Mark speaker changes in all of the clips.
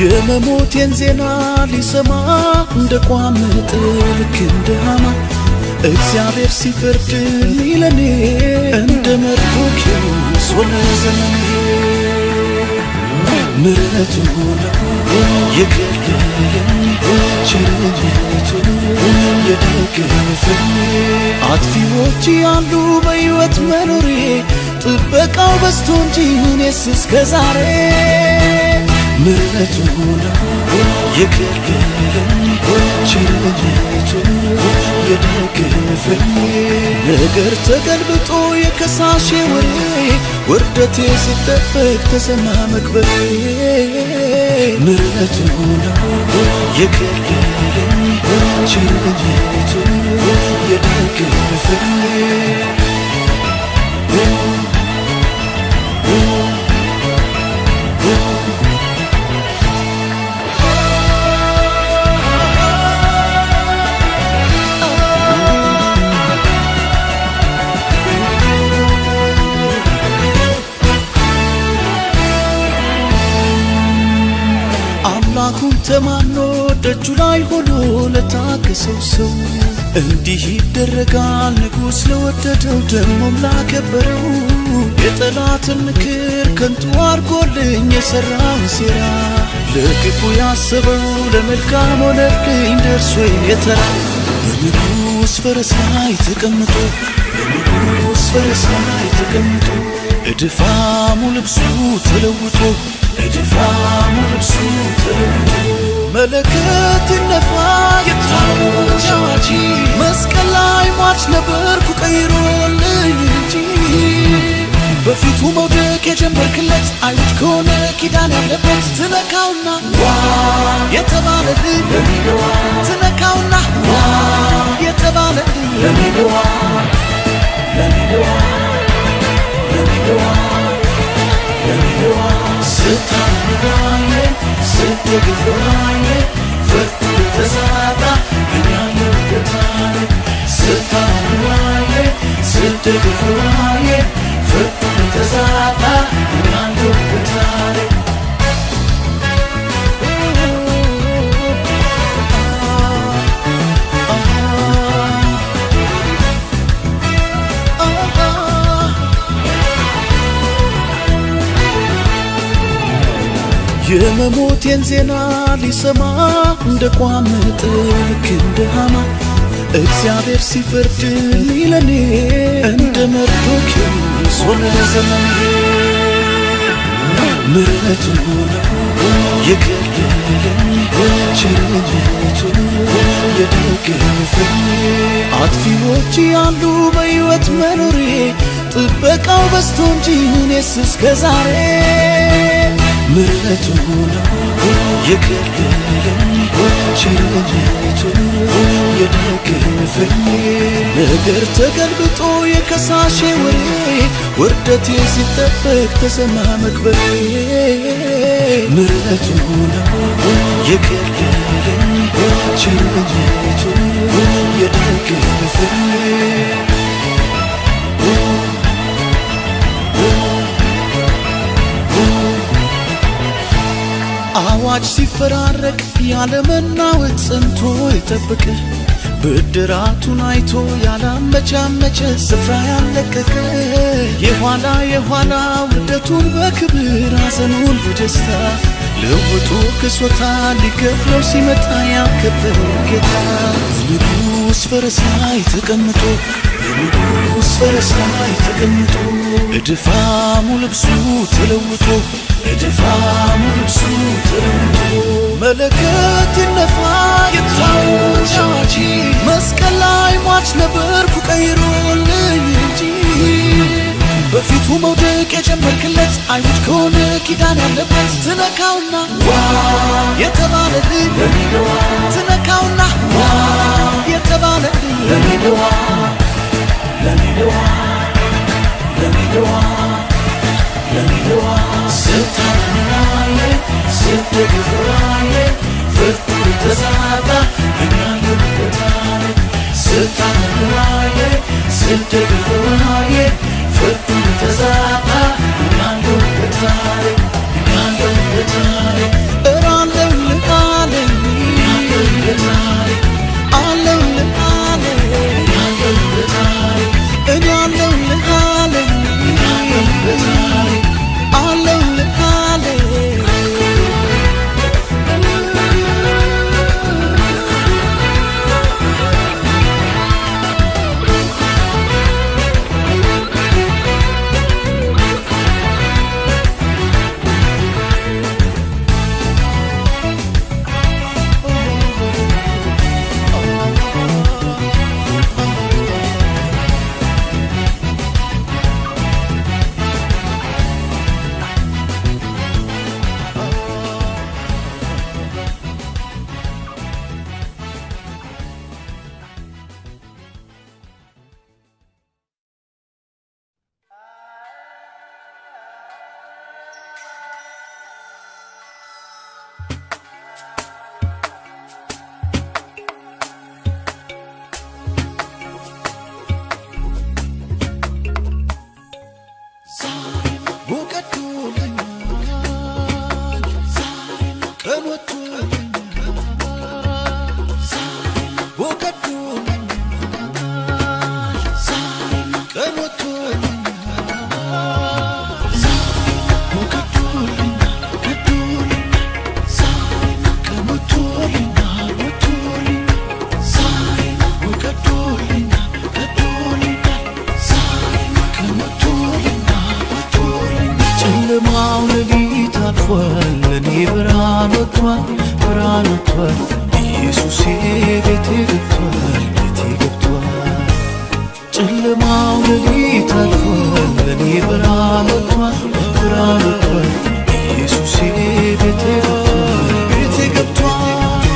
Speaker 1: የመሞቴን ዜና ሊሰማ እንደቋመጠ ልክ እንደ ሃማ እግዚአብሔር ሲፈርድልኝ ለኔ እንደ መርዶክዮስ ሆነ ዘመኔ። ምሕረቱ የከለለኝ ቸርነቱ የደገፈኝ አጥፊዎች ያሉ በሕይወት መኖሬ ጥበቃው በዝቶ እንጂ እኔስ እስከ ዛሬ ምሕረቱ የከለለኝ ቸርነቱ የደገፈኝ ነገር ተገልብጦ የከሳሼ ወሬ ውርደቴ ሲጠበቅ ተሰማ መክበሬ ምሕረቱ የከለለኝ ቸርነቱ የደገፈኝ አምላኩን ተማምኖ ደጁ ላይ ሆኖ ለታገሰው ሰው እንዲህ ይደረጋል። ንጉሥ ለወደደው ደሞም ላከበረው የጠላትን ምክር ከንቱ አርጎልኝ የሠራውን ሴራ ለክፉ ያሰበው ለመልካም ሆነልኝ ደርሶ የተራ በንጉሥ ፈረስ ላይ ተቀምጦ በንጉሥ ፈረስ ላይ ተቀምጦ እድፋሙ ልብሱ ተለውጦ እድፋሙ ልብሱ ተለውጦ መለከት ይነፋ የታወጀ አዋጅ መስቀል ላይ ሟች ነበርኩ ቀይሮልኝ እንጂ በፊቱ መውደቅ የጀመርክለት አይሁድ ከሆነ ኪዳን ያለበት ትነካውና ዋ የተባለልኝ ለሚለዋ ትነካውና ዋ የተባለልኝ ለሚለዋ ለሚለዋ ለሚለዋ ለሚለዋ ስታምራዬ ስትግፍራዬ ፍርድ ተሳጣ እኛየው ገታዬ ስታምራዬ ስትግፍራዬ ፍርድ ተሳጣ እኛየው ገታዬ የመሞቴን ዜና ሊሰማ እንደቋመጠ ልክ እንደ ሃማ እግዚአብሔር ሲፈርድልኝ ለኔ እንደ መርዶክዮስ ሆነ ዘመኔ። ምሕረቱ የከለለኝ ቸርነቱ የደገፈኝ አጥፊዎች ያሉ በሕይወት መኖሬ ጥበቃው በዝቶ እንጂ እኔስ እስከ ዛሬ ምሕረቱ የከለለኝ ቸርነቱ የደገፈኝ ነገር ተገልብጦ የከሳሼ ወሬ ውርደቴ ሲጠበቅ ተሰማ መክበሬ ምሕረቱ የከለለኝ ቸርነቱ የደገፈኝ አዋጅ ሲፈራረቅ ያለመናወጥ ጸንቶ ይጠብቅ ብድራቱን አይቶ ያላመቻመቸ ስፍራ ያለቀቀ የኋላ የኋላ ውርደቱን በክብር ሐዘኑን በደስታ ለውጦ ክሶታል ሊከፍለው ሲመጣ ያከበረው ጌታ በንጉሥ ፈረስ ላይ ተቀምጦ በንጉሥ ፈረስ ላይ ተቀምጦ እድፋሙ ልብሱ ተለውጦ እድፋሙ ልብሱ ተለውጦ መለከት ይነፋ የታወጀ አዋጅ መስቀል ላይ ሟች ነበርኩ ቀይሮልኝ እንጂ በፊቱ መውደቅ የጀመርክለት አይሁድ ከሆነ ኪዳን ያለበት ትነካውና ዋ የተባለልኝ ለሚለዋ ትነካውና ዋ የተባለልኝ ለሚለዋ ለሚለዋ ለሚለዋ ለሚለዋ ስታምራዬ ስትግፍራዬ ፍርድ ተሳጣ እኛየው ገታዬ ስታምራዬ ስትግፍራዬ ፍርድ ተሳጣ እኛየው ገታዬ እኛየው ገታዬ እራለ ገብቷል ኢየሱሴ ቤቴ ገብቷል ቤቴ ገብቷል ጨለማው ሌሊት አልፏል ለኔ ብርሃን ወጥቷል ኢየሱሴ ቤቴ ገብቷል ቤቴ ገብቷል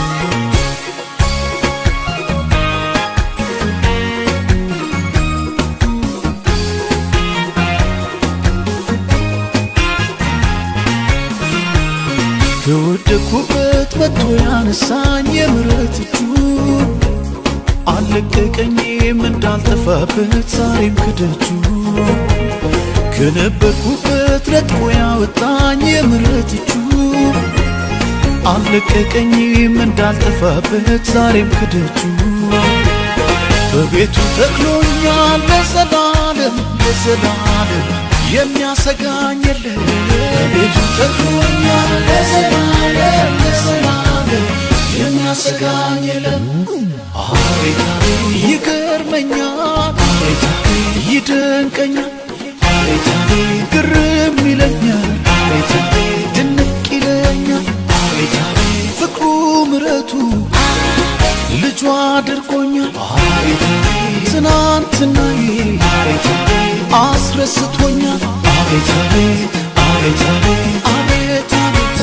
Speaker 1: ከወደኩበት መጥቶ ያነሳኝ የምሕረት እጁ አልለቀቀኝም እንዳልጠፋበት ዛሬም ከደጁ ከነበርኩበት ነጥቆ ያወጣኝ የምሕረት እጁ አልለቀቀኝም እንዳልጠፋበት ዛሬም ከደጁ በቤቱ ተክሎኛል ለዘላለም ለዘላለም የሚያሰጋኝ የለም በቤቱ ተክሎኛል ለዘላለም ለዘላለም የሚያሰጋኝ የለም አቤት አቤት ይገርመኛል አቤት አቤት ይደንቀኛል አቤት አቤት ግርም ይለኛል አቤት አቤት ድንቅ ይለኛል አቤት አቤት ፍቅሩ ምሕረቱ ልጇ አድርጎኛል አቤት አቤት ትናንትናዬ አቤት አቤት አስረስቶኛል አቤት አቤት አቤት አቤት አቤት አቤት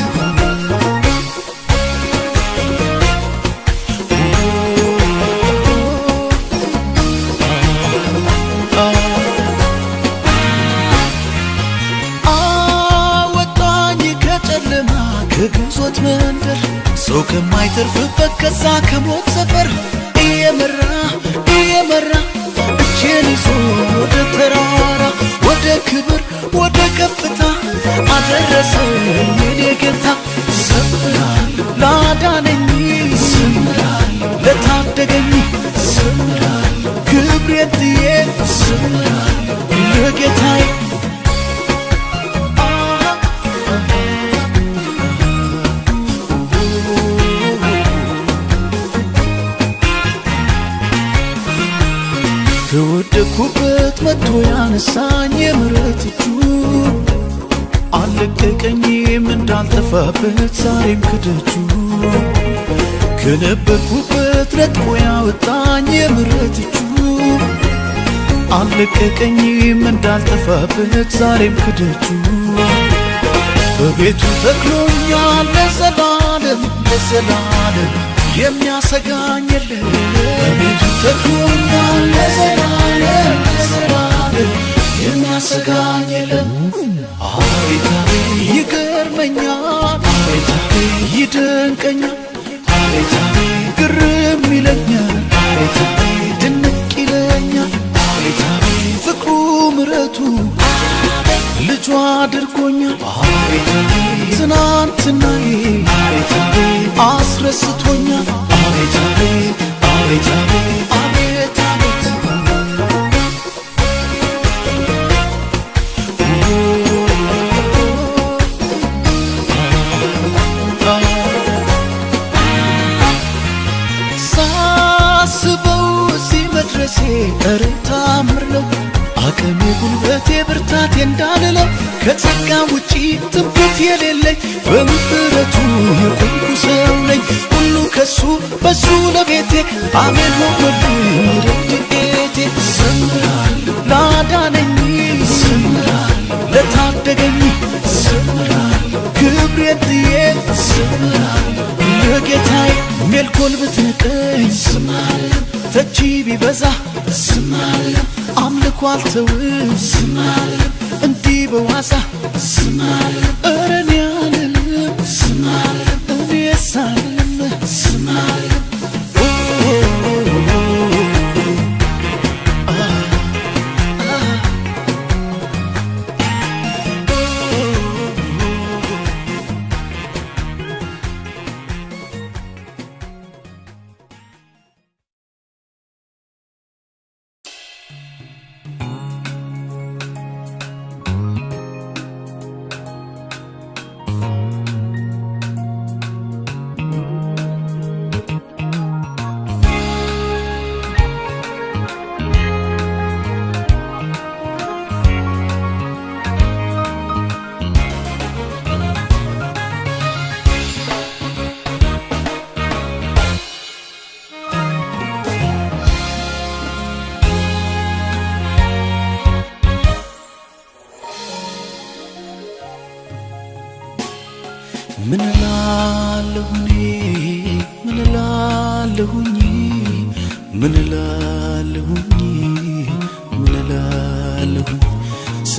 Speaker 1: አወጣኝ ከጨለማ ከግዞት መንደር ሰው ከማይተርፍበት ከዛ ከሞት ሰፈር እየመራ እጄን ይዞ ወደ ተራራ ወደ ክብር ወደ ከፍታ አደረሰኝ የኔ ጌታ ዘምራለሁ ላዳነኝ ዘምራለሁ ለታደገኝ ዘምራለሁ ክብሬን ጥዬ ዘምራለሁ ለጌታዬ ከወደኩበት መጥቶ ያነሳኝ የምሕረት እጁ አልለቀቀኝም እንዳልጠፋበት ዛሬም ከደጁ ከነበርኩበት ነጥቆ ያወጣኝ የምሕረት እጁ አልለቀቀኝም እንዳልጠፋበት ዛሬም ከደጁ በቤቱ ተክሎኛል ለዘላለም ለዘላለም የሚያሰጋኝ የለም በቤቱ ተክሎኛል ለዘላለም ለዘላለም የሚያሰጋኝ የለም አቤት አቤት ይገርመኛል አቤት አቤት ይደንቀኛል አቤት አቤት ግርም ይለኛል አቤት አቤት ድንቅ ይለኛል አቤት አቤት ፍቅሩ ምሕረቱ ልጇ አድርጎኛል አቤት አቤት ትናንትናዬ አቤት አቤት አስረስቶኛል አቤት አቤት አቤት አቤት አቤት አቤት ሳስበው እዚህ መድረሴ ኧረ ተአምር ነው አቅሜ ጉልበቴ ብርታቴ እንዳልለው ከጸጋ ውጪ ትምክህት የሌለኝ በምሕረቱ የቆምኩ ሰው ነኝ ሁሉ ከሱ በሱ ለቤቴ አሜን ሆኖልኝ ረድኤቴ ዘምራለሁ ላዳነኝ ዘምራለሁ ለታደገኝ ዘምራለሁ ክብሬን ጥዬ ዘምራለሁ ለጌታዬ ሜልኮል ብትንቀኝ ዝማለሁ ተቺ ቢበዛ ዝማለሁ አምልኮ አልተውም ዝማለሁ እንዲህ በዋዛ ዝማለሁ ኧረ እኔ አልልም ዝማለሁ እኔስ አልልም ዝማለሁ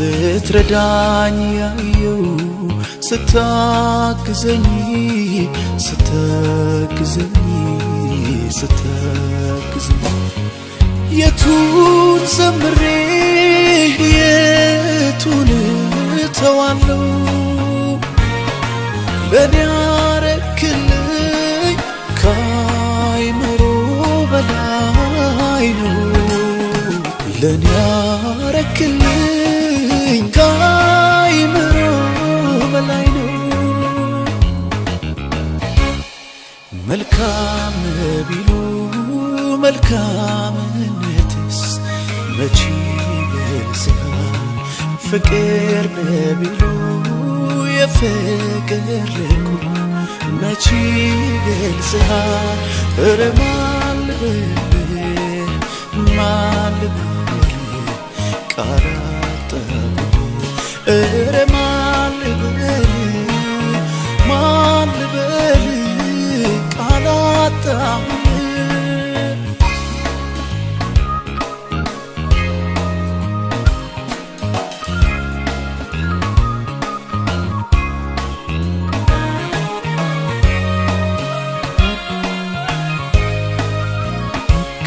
Speaker 1: ስትረዳኝ ያየው ስታግዘኝ የቱን ዘምሬ የቱን ተዋለው ለኔ ያረክልኝ ካይምሮ በላይ ነው ለኔ ያረክልኝ ካይምሮ በላይ ነው መልካም ቢሉ መልካምነትስ መቼ ይገልጻል ፍቅር ቢሉ የፍቅር ልኩ መቼ ይገልጻል ኧረ ማን ልበል ቃል አጣሁ ኧረ ማን ልበል ቃል አጣሁ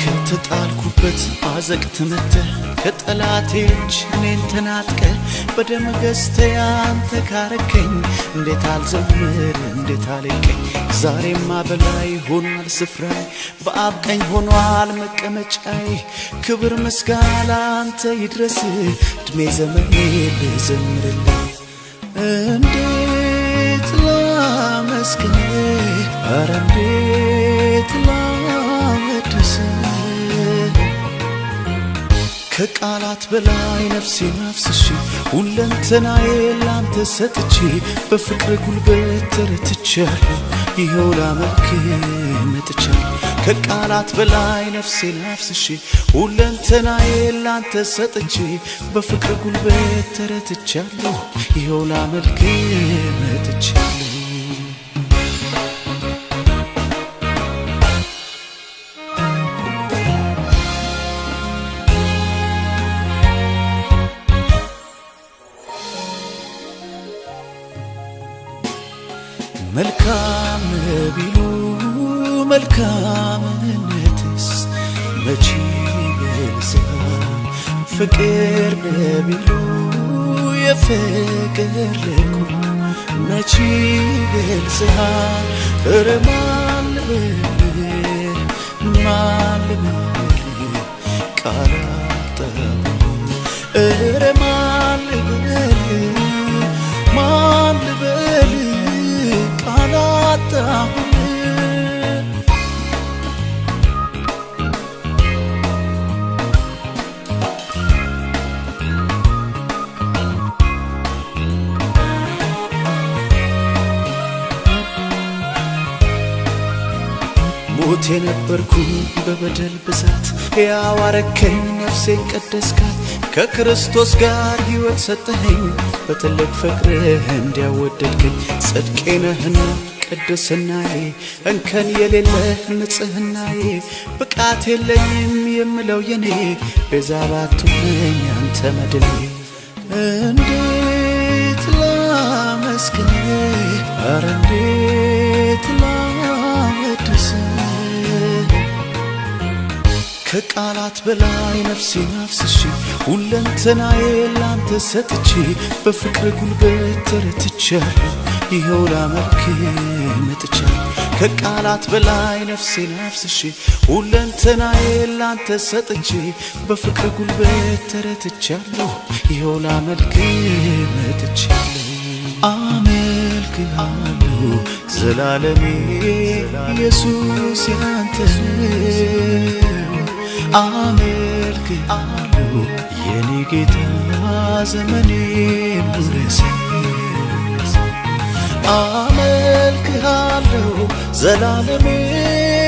Speaker 1: ከተጣልኩበት አዘቅት መተህ ከጠላቴ እጅ እኔን ተናጥቀህ በደም ገዝተህ አንተ ካረከኝ እንዴት አልዘምር እንዴት አልቀኝ ዛሬማ በላይ ሆኗል ስፍራዬ በአብ ቀኝ ሆኗል መቀመጫዬ ክብር ምስጋና ላንተ ይድረስ እድሜ ዘመኔ ልዘምርልህ እንዴት ላመስግንህ ኧረ እንዴት ላወድስህ ከቃላት በላይ ነፍሴን አፍስሼ ሁለንተናዬ ላንተ ሰጥቼ በፍቅር ጉልበት ተረትቻለሁ ይኸው ላመልክህ መጥቻለሁ ከቃላት በላይ ነፍሴን አፍስሼ ሁለንተናዬ ላንተ ሰጥቼ በፍቅር ጉልበት ተረትቻለሁ ይኸው ላመልክህ መጥቻለሁ መልካም ቢሉ መልካምነትስ መቼ ይገልጻል ፍቅር ቢሉ የፍቅር ልኩ መቼ ይገልጻል ኧረ ማን ልበል ቃል አጣሁ ኧረ ማን ልበል ቃል አጣሁ ሞት የነበርኩ በበደል ብዛት ሕያው አረከኝ ነፍሴን ቀደስካት ከክርስቶስ ጋር ሕይወት ሰጠኸኝ በትልቅ ፍቅርህ እንዲያወደድከኝ ጽድቄ ነህና ቅድስናዬ እንከን የሌለህ ንጽህናዬ ብቃት የለኝም የምለው የኔ ቤዛ ባትሆነኝ አንተ መድኔ እንዴት ላመስግንህ ኧረ እንዴት ላወድስህ ከቃላት በላይ ነፍሴን አፍስሼ ሁለንተናዬ ላንተ ሰጥቼ በፍቅር ጉልበት ተረትቻለሁ ይኸው ላመልክህ መጥቻለሁ ከቃላት በላይ ነፍሴን አፍስሼ ሁለንተናዬ ላንተ ሰጥቼ በፍቅር ጉልበት ተረትቻለሁ ይኸው ላመልክህ መጥቻለሁ አመልክሃለሁ ዘላለሜ ኢየሱስ ያንተ አመልክሃለሁ የኔ ጌታ ዘመኔን ውረሰኝ አመልክሃለሁ ዘላለሜ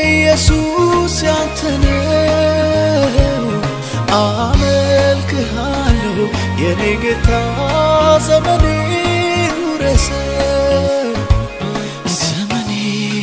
Speaker 1: ኢየሱስ ያንተ ነው አመልክሃለሁ የኔ ጌታ ዘመኔን ውረሰኝ ዘመኔን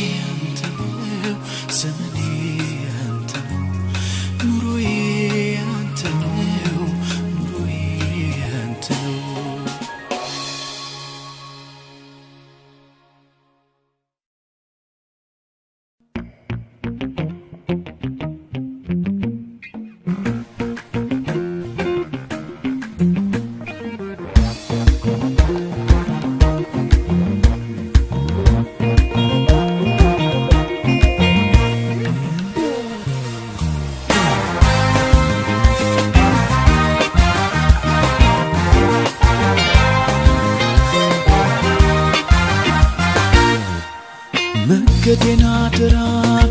Speaker 1: መንገዴን አደራ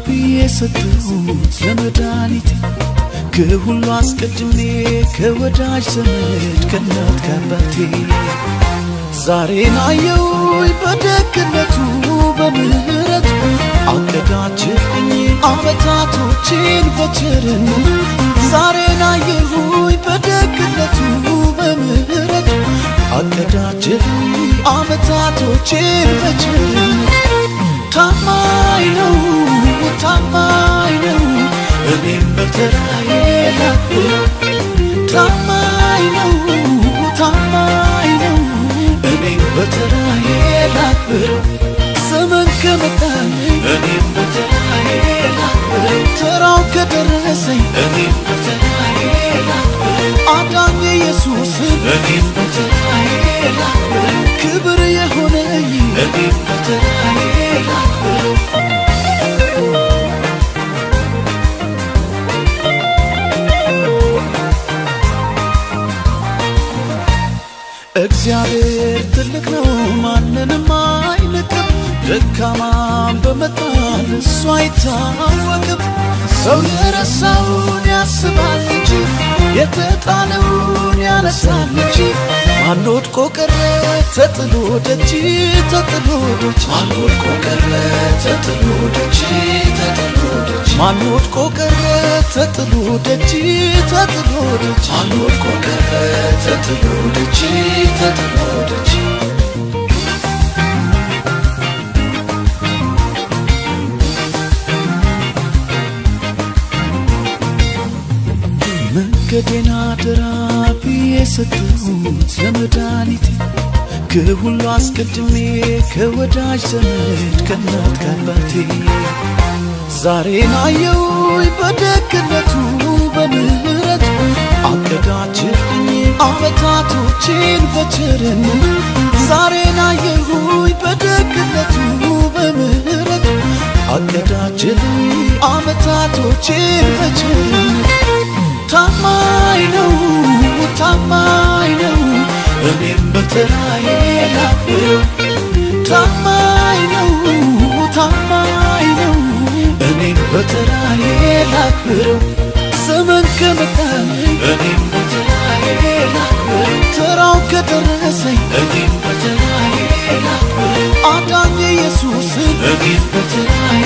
Speaker 1: ብዬ ሰጠሁት ለመድኃኒቴ ከሁሉ አስቀድሜ ከወዳጅ ዘመድ ከእናት ከአባቴ ዛሬን አየሁኝ በደግነቱ በምህረቱ አቀዳጀልኝ ዓመታቶቼን በቸርነቱ ዛሬን አየሁኝ በደግነቱ በምህረቱ አቀዳጀልኝ ዓመታቶቼን በቸርነቱ ታማኝ ነው ታማኝ ነው እኔም በተራዬ ላክብረው ታማኝ ነው ታማኝ ነው እኔም በተራዬ ላክብረው ዘመን ከመጣ እኔም በተራዬ ላክብረው ተራው ከደረሰኝ እኔም በተራዬ ላክብረው አዳኝ ኢየሱስን እኔም በተራዬ ላክብረው ክብር የሆነኝ እኔም በተራዬ ላክብረው እግዚአብሔር ትልቅ ነው ማንንም አይንቅም ደካማም በመጣል እሱ አይታወቅም ሰው የረሳውን ያስባል እንጂ የተጣለውን ያነሳል እንጂ ማን ወድቆ ቀረ ተጥሎ ደጅ ተጥሎ ደጅ ማን ወድቆ ቀረ ተጥሎ ደጅ ተጥሎ ደጅ ማን ወድቆ ቀረ ተጥሎ ደጅ ተጥሎ ደጅ ማን ወድቆ ቀረ ተጥሎ ደጅ ተጥሎ ደጅ መንገዴን አደራ ብዬ ሰጠሁት ለመድኃኒቴ ከሁሉ አስቀድሜ ከወዳጅ ዘመድ ከእናት ከአባቴ ዛሬን አየሁኝ በደግነቱ በምህረቱ አቀዳጀልኝ ዓመታቶቼን በቸርነቱ ዛሬን አየሁኝ በደግነቱ በምህረቱ አቀዳጀልኝ ዓመታቶቼን በቸርነቱ ታማኝ ነው ታማኝ ነው እኔም በተራዬ ላክብረው ታማኝ ነው ታማኝ ነው እኔም በተራዬ ላክብረው ዘመን ከመጣ እኔም በተራዬ ላክብረው ተራው ከደረሰኝ እኔም በተራዬ ላክብረው አዳኝ ኢየሱስን እኔም በተራዬ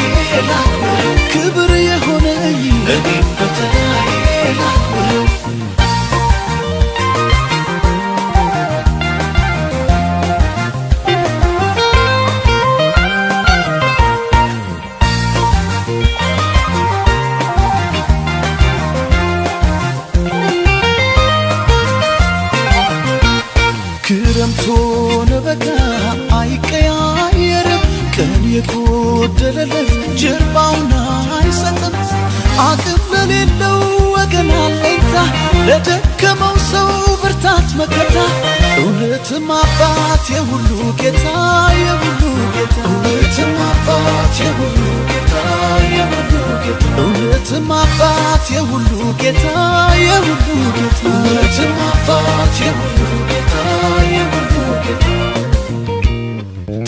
Speaker 1: ላክብረው ክብር የሆነኝ እኔም በተራዬ ላክብረው ክረምት ሆነ በጋ አይቀያየርም ቀን የጎደለለት ጀርባውን አይሰጥም አቅም ለሌለው ወገን አለኝታ ለደከመው ሰው ብርታት መከታ እውነትም አባት የሁሉ ጌታ የሁሉ ጌታ እውነትም አባት የሁሉ ጌታ የሁሉ ጌታ እውነትም አባት የሁሉ ጌታ የሁሉ ጌታ እውነትም አባት የሁሉ ጌታ የሁሉ ጌታ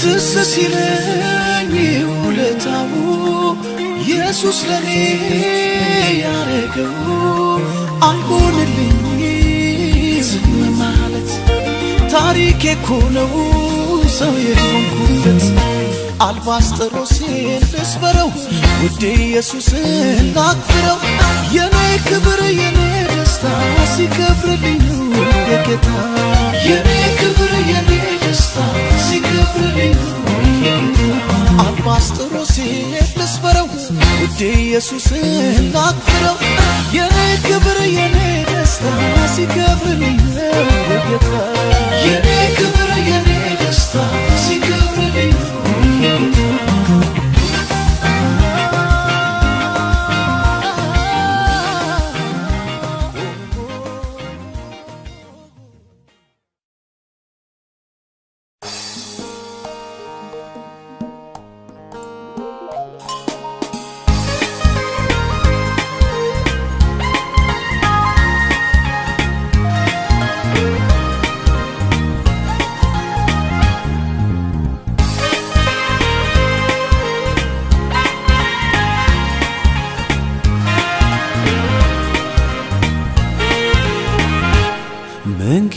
Speaker 1: ትዝ ሲለኝ ውለታው ኢየሱስ ለኔ ያረገው አይሆንልኝ ዝም ማለት ታሪኬ እኮ ነው ሰው የሆንኩበት አልባስጥሮሴን ልስበረው ውዴ ኢየሱስን ላክብረው የኔ ክብር የኔ ደስታ ሲከብርልኝ ነው የጌታ የኔ ክብር የኔ ደስታ ሲከብርልኝ ነው የጌታ አልባስጥሮሴን ልስበረው ውዴ ኢየሱስን ላክብረው የኔ ክብር የኔ ደስታ ሲከብርልኝ ነው የጌታ የኔ ክብር የኔ ደስታ ሲከብርልኝ ነው የጌታ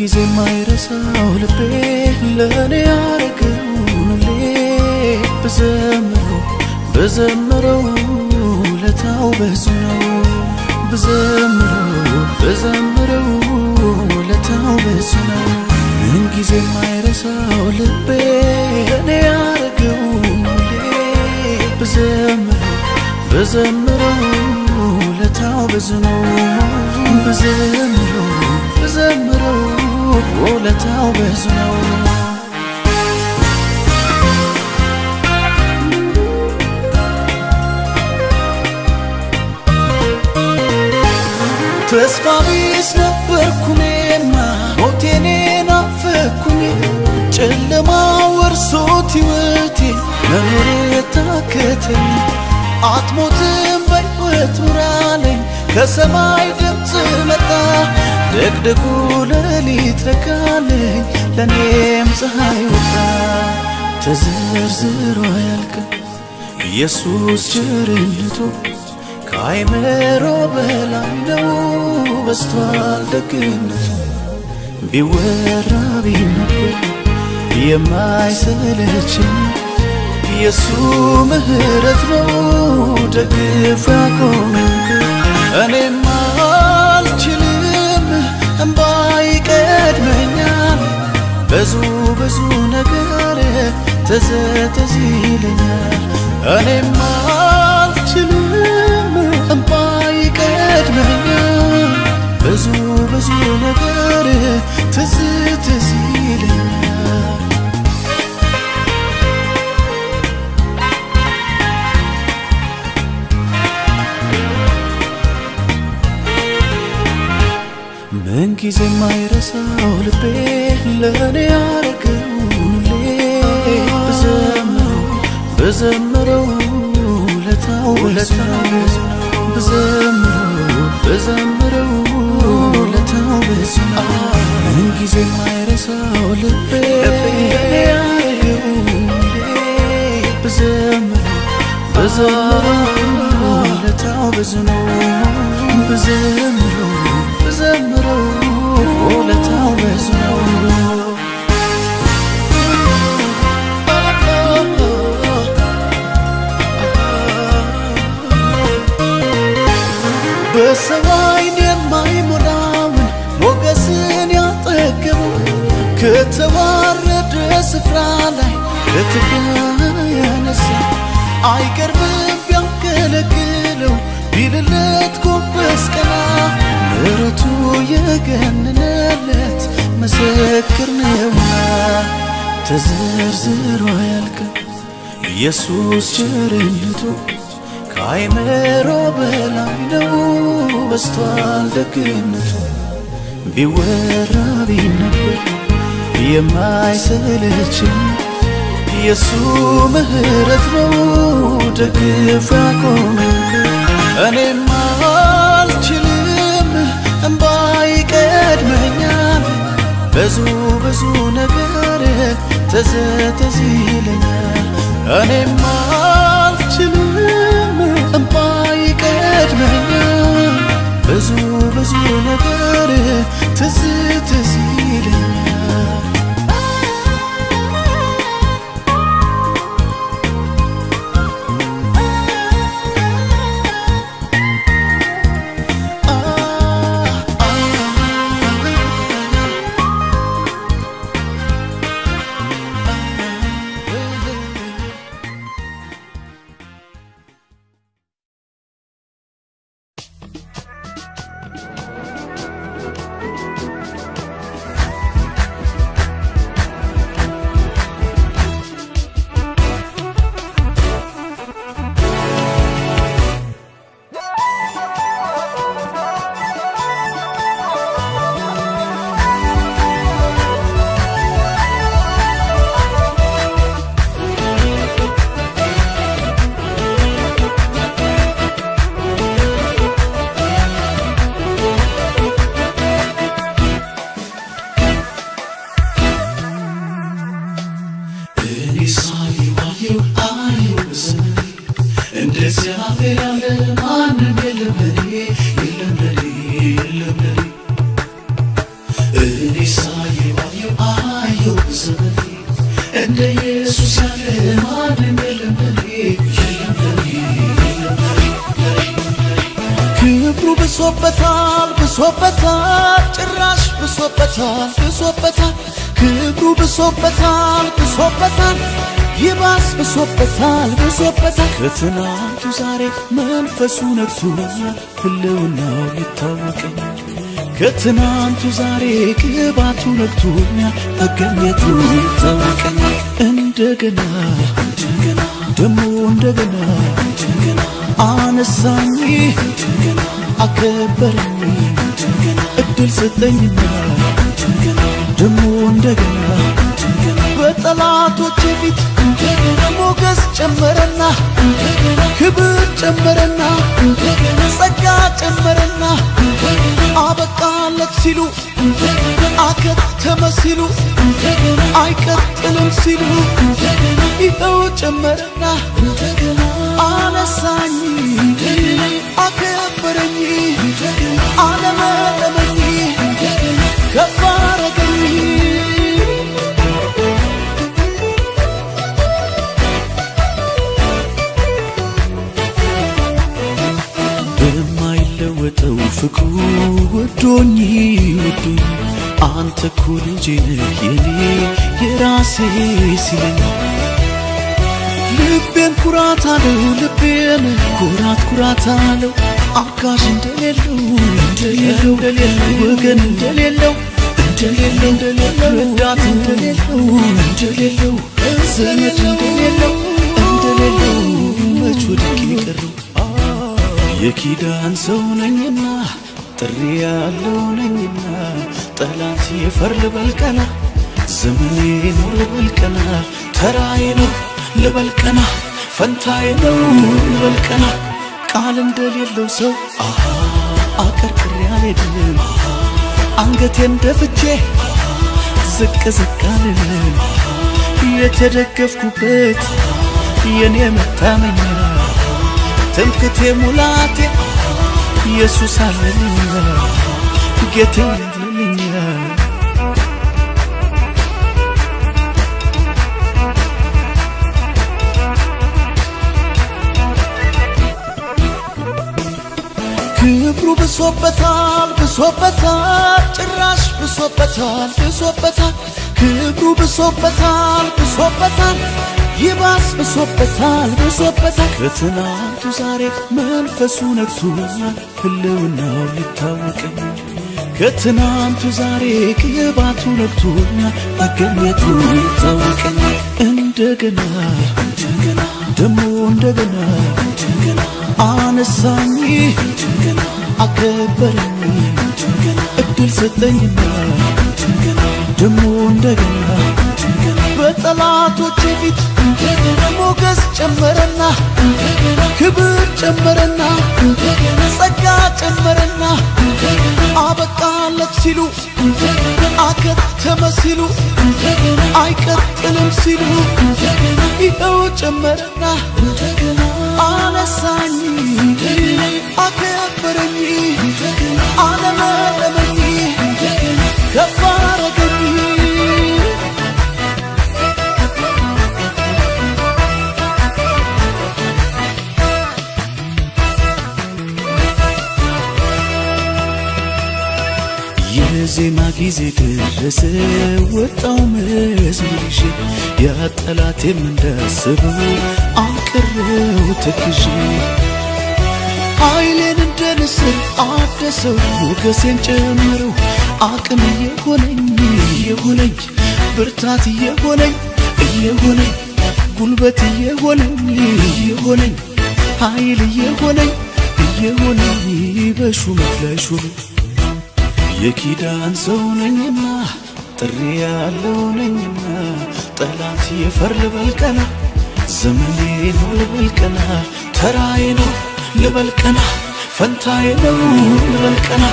Speaker 1: ጊዜ ማይረሳው ልቤ ለኔ ያረገውን ሁሌ ብዘምረው ለታው ብዙ ነው ብዘምረው ለታው ብዙ ነው ምን ጊዜ ማይረሳው ልቤ ለኔ ያረገውን ሁሌ ብዘምረው ለታው ብዙ ነው ብዘምረው ለታው ብዙ ነው ተስፋ ቢስ ነበርኩኔማ ሞቴን ናፈኩኝ ጨለማ ወርሶት ሕይወቴ መኖር ታከተኝ አትሞትም በሕይወት ኑራለኝ ከሰማይ ድምፅ መጣ ደግደጉ ሌሊት ነጋለኝ ለኔም ፀሐይ ወጣ ተዘርዝሮ አያልቅም ኢየሱስ ቸርነቱ ከአይምሮ በላይ ነው በስቷል ደግነቱ ቢወራ ቢነገር የማይሰለችኝ የሱ ምሕረት ነው ደግፎ ያቆመኝ እኔም አልችልም እምባ ይቀድመኛል ብዙ ነገር ትዝ ይለኛል እኔም አልችልም እምባ ይቀድመኛል ብዙ ነገር ትዝ ይለኛል ምን ጊዜ ማይረሳው ልቤ ለኔ ያረገውን ሁሌ ብዘምረው ለታው ብዘምረው ለታው ብዙ ነው ምን ጊዜ ማይረሳው ልቤ ለኔ ያረገውን ሁሌ ብዘምረው ለታው ብዙ ነው ብዘምረው ለታው ብዙ ነው በሰው ዓይን የማይሞላውን ሞገስን ያጠገበው ከተዋረደ ስፍራ ላይ ከትቢያ ያነሳ አይቀርብም ቢያገለግለው ቢልለት ጎንበስ ቀና ምሕረቱ የገነነለት ምስክር ነውና ተዘርዝሮ አያልቅም ኢየሱስ ቸርነቱ ከአይምሮ በላይ ነው በስቷል ደግነቱ ቢወራ ቢነገር የማይሰለችኝ የሱ ምሕረት ነው ደግፎ ያቆመኝ እኔም አልችልም እምባ ይቀድመኛል ብዙ ነገር ትዝ ይለኛል እኔም አልችልም እምባ ይቀድመኛል ብዙ ነገር ትዝ ይለኛል ብሶበታል ብሶበታል ጭራሽ ብሶበታል ብሶበታል ክብሩ ብሶበታል ብሶበታል ይባስ ብሶበታል ብሶበታል ከትናንቱ ዛሬ መንፈሱ ነግሶኛል ህልውናው ይታወቀኛል ከትናንቱ ዛሬ ቅባቱ ነግቶኛል መገኘቱ ይታወቀኛል እንደገና እንደገና ደሞ እንደገና እንደገና አነሳኝ እንደገና አከበረኝ እንደገና እድል ሰጠኝና እንደገና ደሞ እንደገና እንደገና በጠላቶቼ ፊት እንደገና ሞገስ ጨመረና እንደገና ክብር ጨመረና እንደገና ጸጋ ጨመረና እንደገና አበቃለት ሲሉ እንደገና አከተመ ሲሉ እንደገና አይቀጥልም ሲሉ እንደገና ይኸው ጨመረና እንደገና አነሳኝ እንደገና አከበረኝ እንደገና አለመለመኝ እንደገና ከፍ አረገኝ በማይለወጠው ፍቅሩ ወዶኝ ወዶኝ አንተ እኮ ልጄ ነህ የኔ የራሴ ሲለኝ ልቤን ኩራት አለው ልቤን ኩራት አለው አጋዥ እንደሌለው ወገን እንደሌለው ረዳት እንደሌለው ዘመድ እንደሌለው መች ወድቄ ቀረው የኪዳን ሰው ነኝና ጥሪ ያለው ነኝና ጠላት የፈር ልበልቀና ዘመኔ ነው ልበልቀና ተራዬ ነው ልበልቀና ፈንታዬ ነው ልበልቀና ቃል እንደሌለው ሰው አቀርቅሬ አልሄድም አንገቴን ደፍቼ ዝቅ ዝቅ አልልም የተደገፍኩበት የኔ መታመኛ ትምክቴ ሙላቴ ኢየሱስ አለልኝ ጌቴ አለልኝ ክብሩ ብሶበታል ብሶበታል ጭራሽ ብሶበታል ብሶበታል ክብሩ ብሶበታል ብሶበታል ይባስ ብሶበታል ብሶበታል ከትናንቱ ዛሬ መንፈሱ ነግሶኛል ህልውናው ይታወቀኛል ከትናንቱ ዛሬ ቅባቱ ነግቶኛል መገኘቱ ይታወቀኛል እንደገና እንደገና ደሞ እንደገና እንደገና አነሳኝ እንደገና አከበረኝ እንደገና እድል ሰጠኝና እንደገና ደሞ እንደገና እንደገና በጠላቶቼ ፊት እንደገና ሞገስ ጨመረና እንደገና ክብር ጨመረና እንደገና ጸጋ ጨመረና እንደገና አበቃለት ሲሉ እንደገና አከተመ ሲሉ እንደገና አይቀጥልም ሲሉ እንደገና ይኸው ጨመረና እንደገና አነሳኝ እንደገና አከበረኝ እንደገና አለመለመኝ እንደገና ከፍ አረገኝ የዜማ ጊዜ ደረሰ ወጣው መዝሙር ይዤ ያጠላቴም እንዳስበው አልቀረው ተክዤ ኃይሌን እንደ ንስር አደሰው ሞገሴን ጨመረው አቅም እየሆነኝ ብርታት እየሆነኝ ጉልበት እየሆነኝ ኃይል እየሆነኝ በሹመት ላይ ሹመት የኪዳን ሰው ነኝና ጥሪ ያለው ነኝና ጠላት የፈር ልበልቀና ዘመኔ ነው ልበልቀና ተራዬ ነው ልበልቀና ፈንታዬ ነው ልበልቀና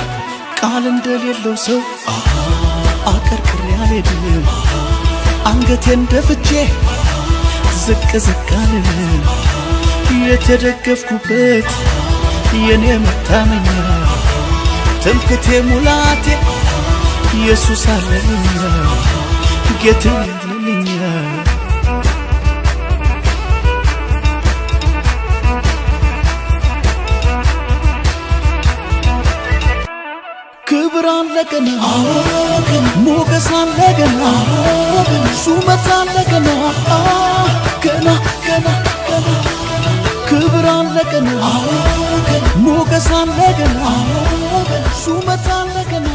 Speaker 1: ቃል እንደሌለው ሰው አቀርቅሬ አልሄድም አንገቴን ደፍቼ ዝቅ ዝቅ አልልም የተደገፍኩበት የኔ መታመኛ ትምክቴ ሙላቴ ኢየሱስ አለልኝ ጌቴ አለልኝ አለገና ሞገስ አለገና ሹመት አለገና ገና ገና ገና ክብር አለገና ሞገስ አለገና ሹመት አለገና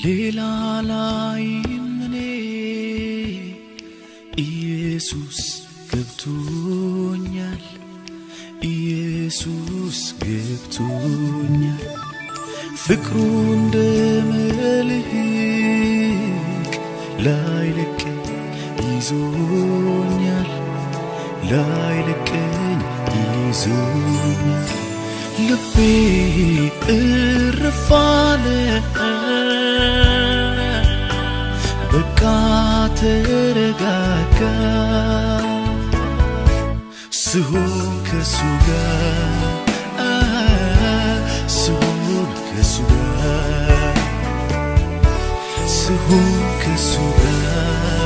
Speaker 1: ሌላ ላይም እኔ ኢየሱስ ገብቶኛል ኢየሱስ ገብቶኛል ፍቅሩ እንደ መልህቅ ላይለቀኝ ይዞኛል ላይለቀኝ ይዞኛል ልቤ እረፍ አለ በቃ ተረጋጋ ስሆን ከሱ ጋር ስሆን ከሱ ጋር ስሆን ከሱ ጋር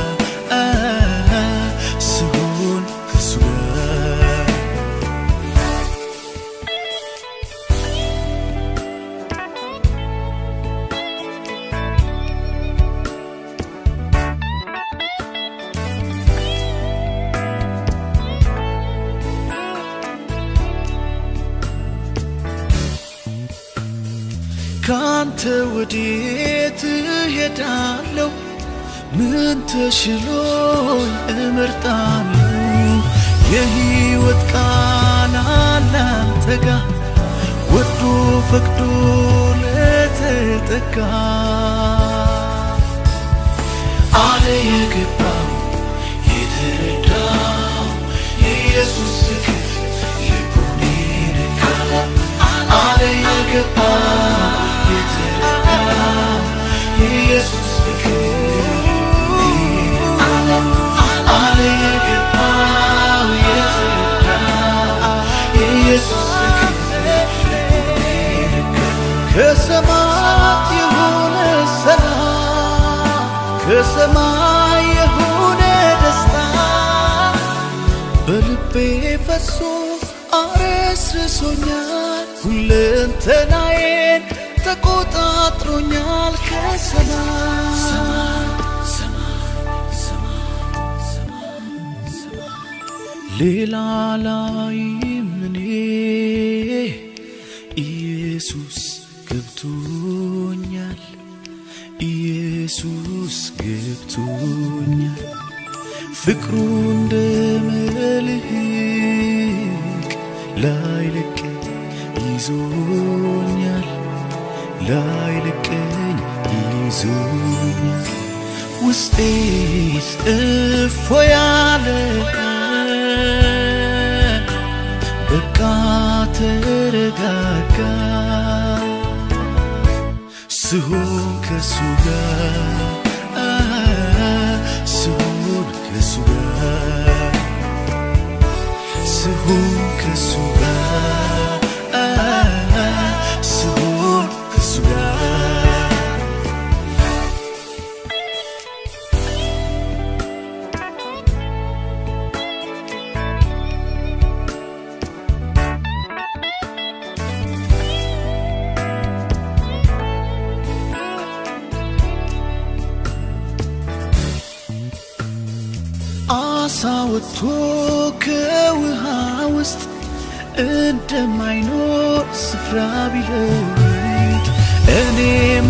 Speaker 1: ስሆን ከሱ ጋር ካንተ ወዴት እሄዳለሁ ምን ተሽሎኝ እመርጣለሁ የሕይወት ቃል አለ አንተ ጋር ወዶ ፈቅዶ ለተጠጋ አለ የገባው የተረዳው የኢየሱስ ፍቅር ልቡን ይነካል አለ የገባው ኢየሱስ ፍቅር አለ የገባው የተረዳው ኢየሱስ ፍቅር ከሰማይ የሆነ ሰላም ከሰማይ የሆነ ደስታ በልቤ ፈሶ አረስርሶኛል ሁለንተናዬን ተቆጣጥሮኛል ከሰማይ ሌላ ላይም እኔ ኢየሱስ ገብቶኛል ኢየሱስ ገብቶኛል ፍቅሩ እንደ መልህቅ ላይለቀኝ ይዞኛል ላይለቀኝ ይዞኛል ውስጤ እፎይ አለ በቃ ተረጋጋ ስሆን ከሱ ጋር ስሆን ከሱ ጋር ስሆን ከሱ ጋር ስሆን ከሱ ጋር አሳ ወጥቶ ከውሃ ውስጥ እንደማይኖር ስፍራ ቢለይ እኔ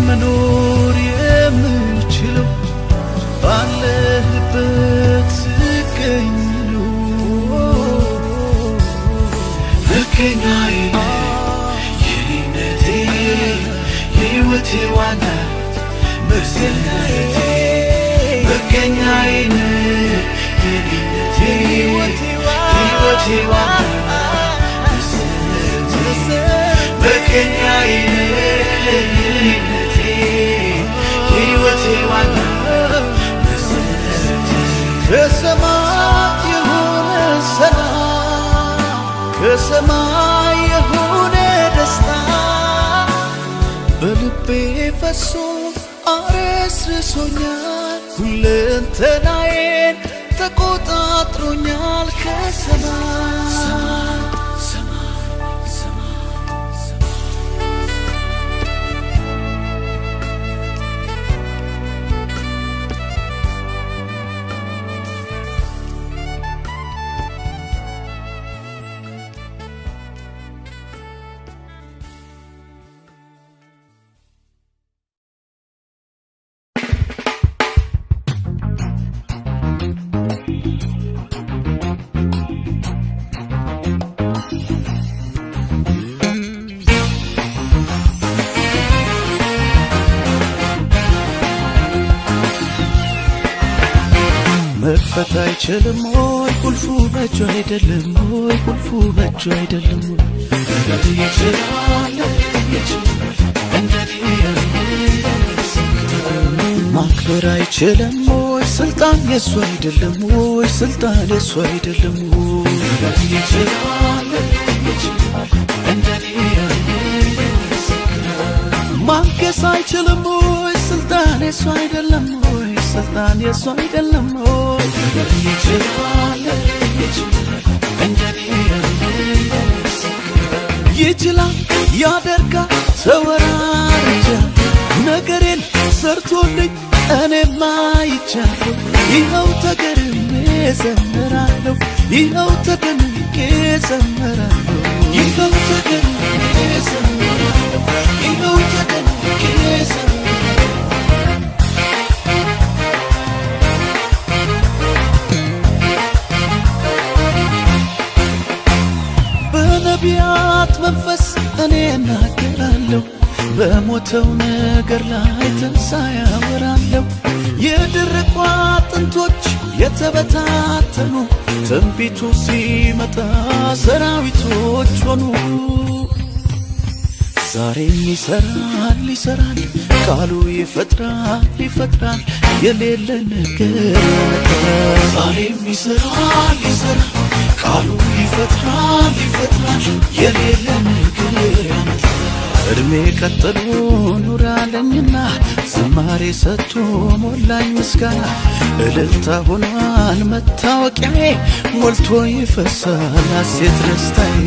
Speaker 1: መኖር የምችለው ባለህበት ስገኝ ነው መገኛዬ የኔነቴ ሕይወቴ ዋና መሰረቴ መገኛዬ የኔነቴ ሕይወቴ ዋና መሰረቴ መገኛዬ የኔነቴ ሕይወቴ ዋና መሰረቴ ከሰማይ የሆነ ሰላም ከሰማይ የሆነ ደስታ በልቤ ፈሶ አረስርሶኛል ሁለንተናዬን ተቆጣጥሮኛል ከሰማይ መክፈት አይችልም ወይ ቁልፉ በእጁ አይደለም ወይ ቁልፉ በእጁ አይደለም ወይ ይችላል እንደኔ ማክበር አይችልም ወይ ስልጣን የሱ አይደለም ወይ ስልጣን የሱ አይደለም ወይ ይችላል እንደኔ ማንገስ አይችልም ወይ ስልጣን የሱ አይደለም ወይ ስልጣን የሱ አይደለም ወይ ይችላል እንደኔ ይችላል ያደርጋል ተወራረጃ ነገሬን ሰርቶልኝ እኔማ ይቻለሁ ይኸው ተገርሜ ዘምራለሁ ይኸው ተደንቄ ዘምራለሁ ይኸው ተገርሜ ዘምራለሁ ይኸው ተደንቄ ዘምራለሁ በነቢያት መንፈስ እኔ እናገራለሁ በሞተው ነገር ላይ ትንሣኤ አወራለሁ የደረቁ አጥንቶች የተበታተኑ ትንቢቱ ሲመጣ ሰራዊቶች ሆኑ ዛሬም ይሰራል ቃሉ ይፈጥራል የሌለ ነገር ዛሬም ይሰራል ቃሉ ይፈጥራል የሌለ ነገር እድሜ ቀጥሎ ኑራለኝና ዝማሬ ሰጥቶ ሞላኝ ምስጋና እልልታ ሆኗል መታወቂያዬ ሞልቶ ይፈሳል ሐሴት ደስታዬ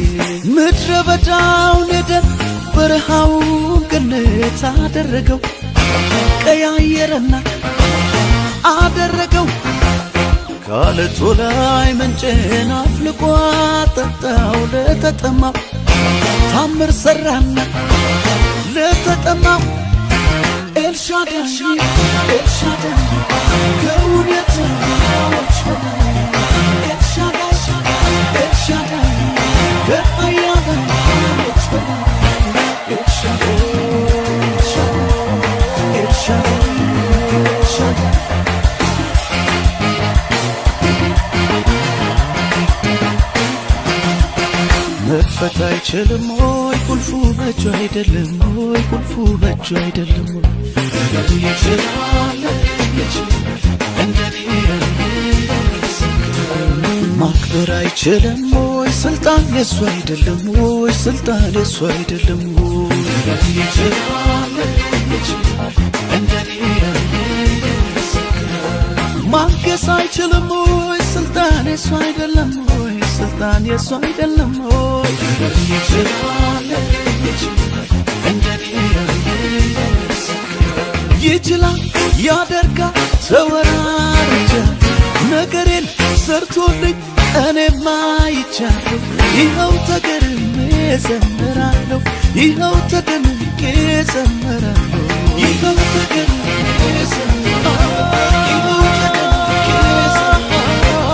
Speaker 1: ምድረ በዳውን ኤደን በረሃውን ገነት አደረገው ቀያየረና አደረገው ከዓለቱ ላይ ምንጭን አፍልቆ አጠጣው ለተጠማው ታምር ሰራና ለተጠማው ኤልሻዳይ ከሁኔታዎች በላይ ኤልሻዳይ ከኃያላኖች በላይ መክፈት አይችልም ወይ ቁልፉ በእጁ አይደለም ወይ ቁልፉ በእጁ አይደለም ወይ ይችላል እንደኔ ማክበር አይችልም ወይ ስልጣን የሱ አይደለም ወይ ስልጣን የሱ አይደለም ወይ ይችላል እንደኔ ማንገስ አይችልም ወይ ስልጣን የሱ አይደለም ወይ ስልጣን የሱ አይደለም ወይ ይችላል እንደኔ ይችላል ያደርጋል ተወራረጃ ነገሬን ሰርቶልኝ እኔማ ይቻለሁ ይኸው ተገርሜ ዘምራለሁ ይኸው ተደንቄ ዘምራለሁ ይኸው ተገርሜ ዘምራለሁ ይኸው ተደንቄ ዘምራለሁ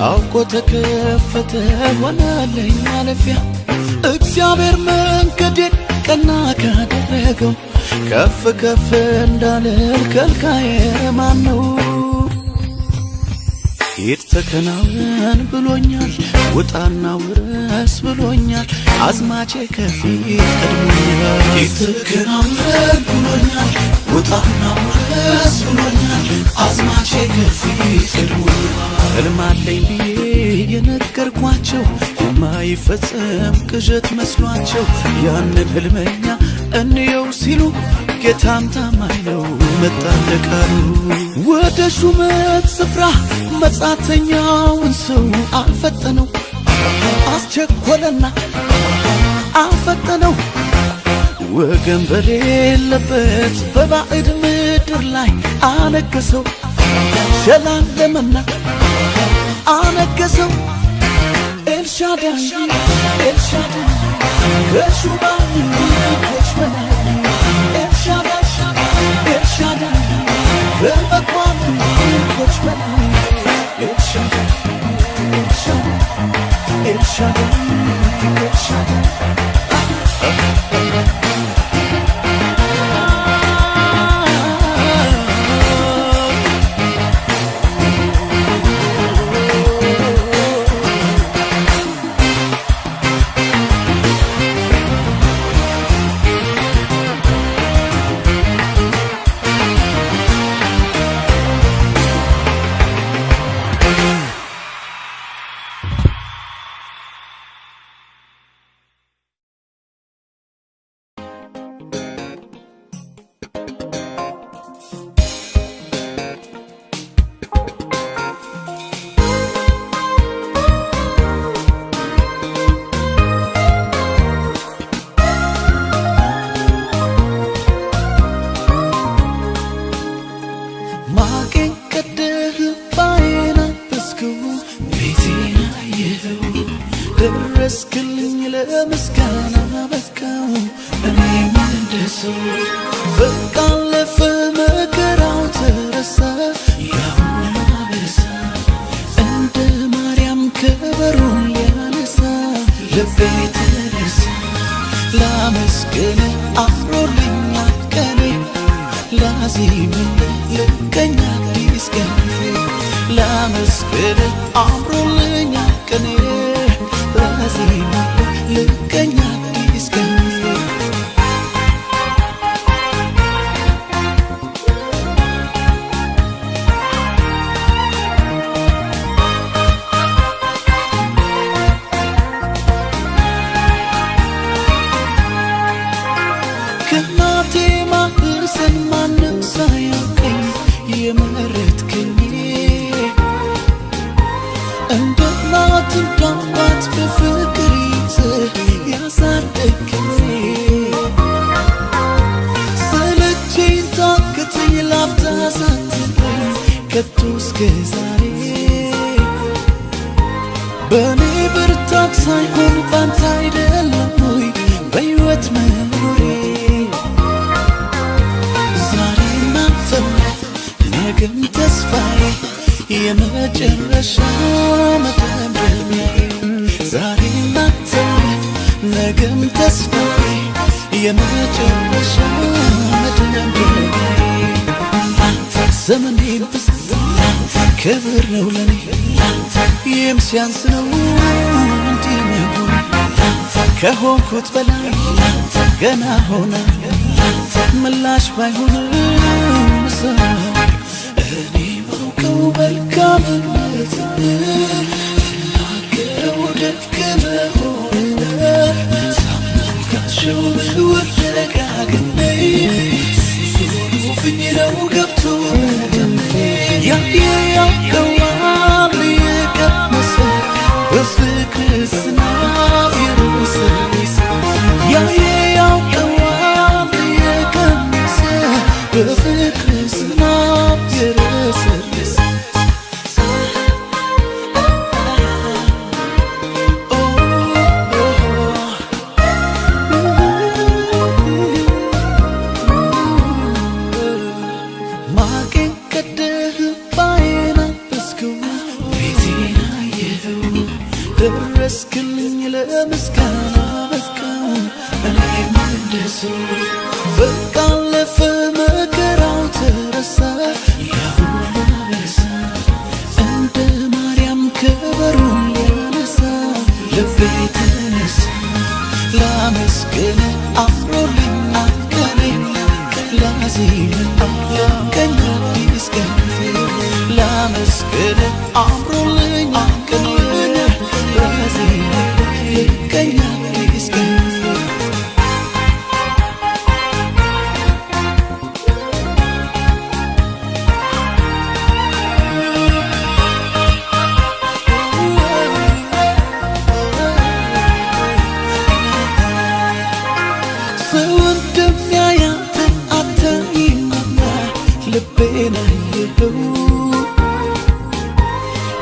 Speaker 1: አውቆ ተከፈተ ሆነልኝ ማለፊያ እግዚአብሔር መንገዴን ቀና ካደረገው ከፍ ከፍ እንዳልል ከልካዬ ማን ነው? ሂድ ተከናወን ብሎኛል ውጣና ውረስ ብሎኛል አዝማቼ ከፊት ቀድሞኛል ሂድ ተከናወን ብሎኛል ውጣና ውረስ ብሎኛል አዝማቼ ከፊት ቀድሞኛል ሕልም አለኝ ብዬ የነገርኳቸው የማይፈጸም ቅዠት መስሏቸው ያንን ሕልመኛ እንየው ሲሉ ጌታም ታማኝ ነው መጣለቃሉ ወደ ሹመት ስፍራ መጻተኛውን ሰው አፈጠነው አስቸኮለና አፈጠነው ወገን በሌለበት በባዕድ ምድር ላይ አነገሰው ሸላለመና አነገሰው ኤልሻዳይ ኤልሻዳይ ከሹማምንቶች በላይ ኤልሻዳይ ኤልሻዳይ ከመኳንንቶች በላይ ኤልሻዳይ ኤልሻዳይ ኤልሻዳይ ኤልሻዳይ ደረስክልኝ ለምስጋና በቃው እኔም እንደሰው በቃ አለፈ መከራው ተረሳ ያሁን አበሳ እንደ ማርያም ከበሮን ሊያነሳ ልቤ ተነሳ ላመስግን አፍሮልኛል ቀኔ ላዚም ልቀኛ አዲስ ቀኔ ላመስግን አፍሮልኛል ቀኔ ላዚም ልቀኛ አዲስ ቀኔ ከናቴ ማህፀን ማንም ሳያውቀኝ የመረጥከኝ እንደ እናት እንደ አባት በፍቅር ይዘህ ያሳደግከኝ ሰለቸኝ ታከተኝ ላፍታ ሳትለኝ ከቶ እስከ ዛሬ በእኔ ብርታት ሳይሆን ባንተ አይደለም ወይ በሕይወት መኖሬ ዛሬም አንተው ነገም ተስፋዬ የመጨረሻ መደምደሚያዬ ዛሬም አንተው ነገም ተስፋዬ የመጨረሻ መደምደሚያዬ አንተ ዘመኔን ብዛት ክብር ነው ለኔ ይህም ሲያንስ ነው እንዲህ መሆን ከሆንኩት በላይ ገና ሆነ ምላሽ ባይሆንም ሰው እኔ ማውቀው መልካምነት ትናገረው ደግ መሆን ሳመንካቸው ብልውል ደጋግሜ ሱሱኑብኝ ነው ገብቶ ደሜ ያየ ያውቀዋል የቀመሰ በፍቅር ዝናብ የረሰረሰ ያየ ያውቀዋል የቀመሰ በፍቅር ዝናብ የረሰረሰ በቃለፈ መከራው ተረሳ ያሁላ በሳ እንደ ማርያም ክብሩን ሊያነሳ ልቤ ተነሳ ላመስግን አምሮልኛል ቀኔ ላዜም ቀኛ አዲስ ቀን ላመስግን አምሮልኛል ቀኔ ላዜም ቀኛ አዲስ ቀን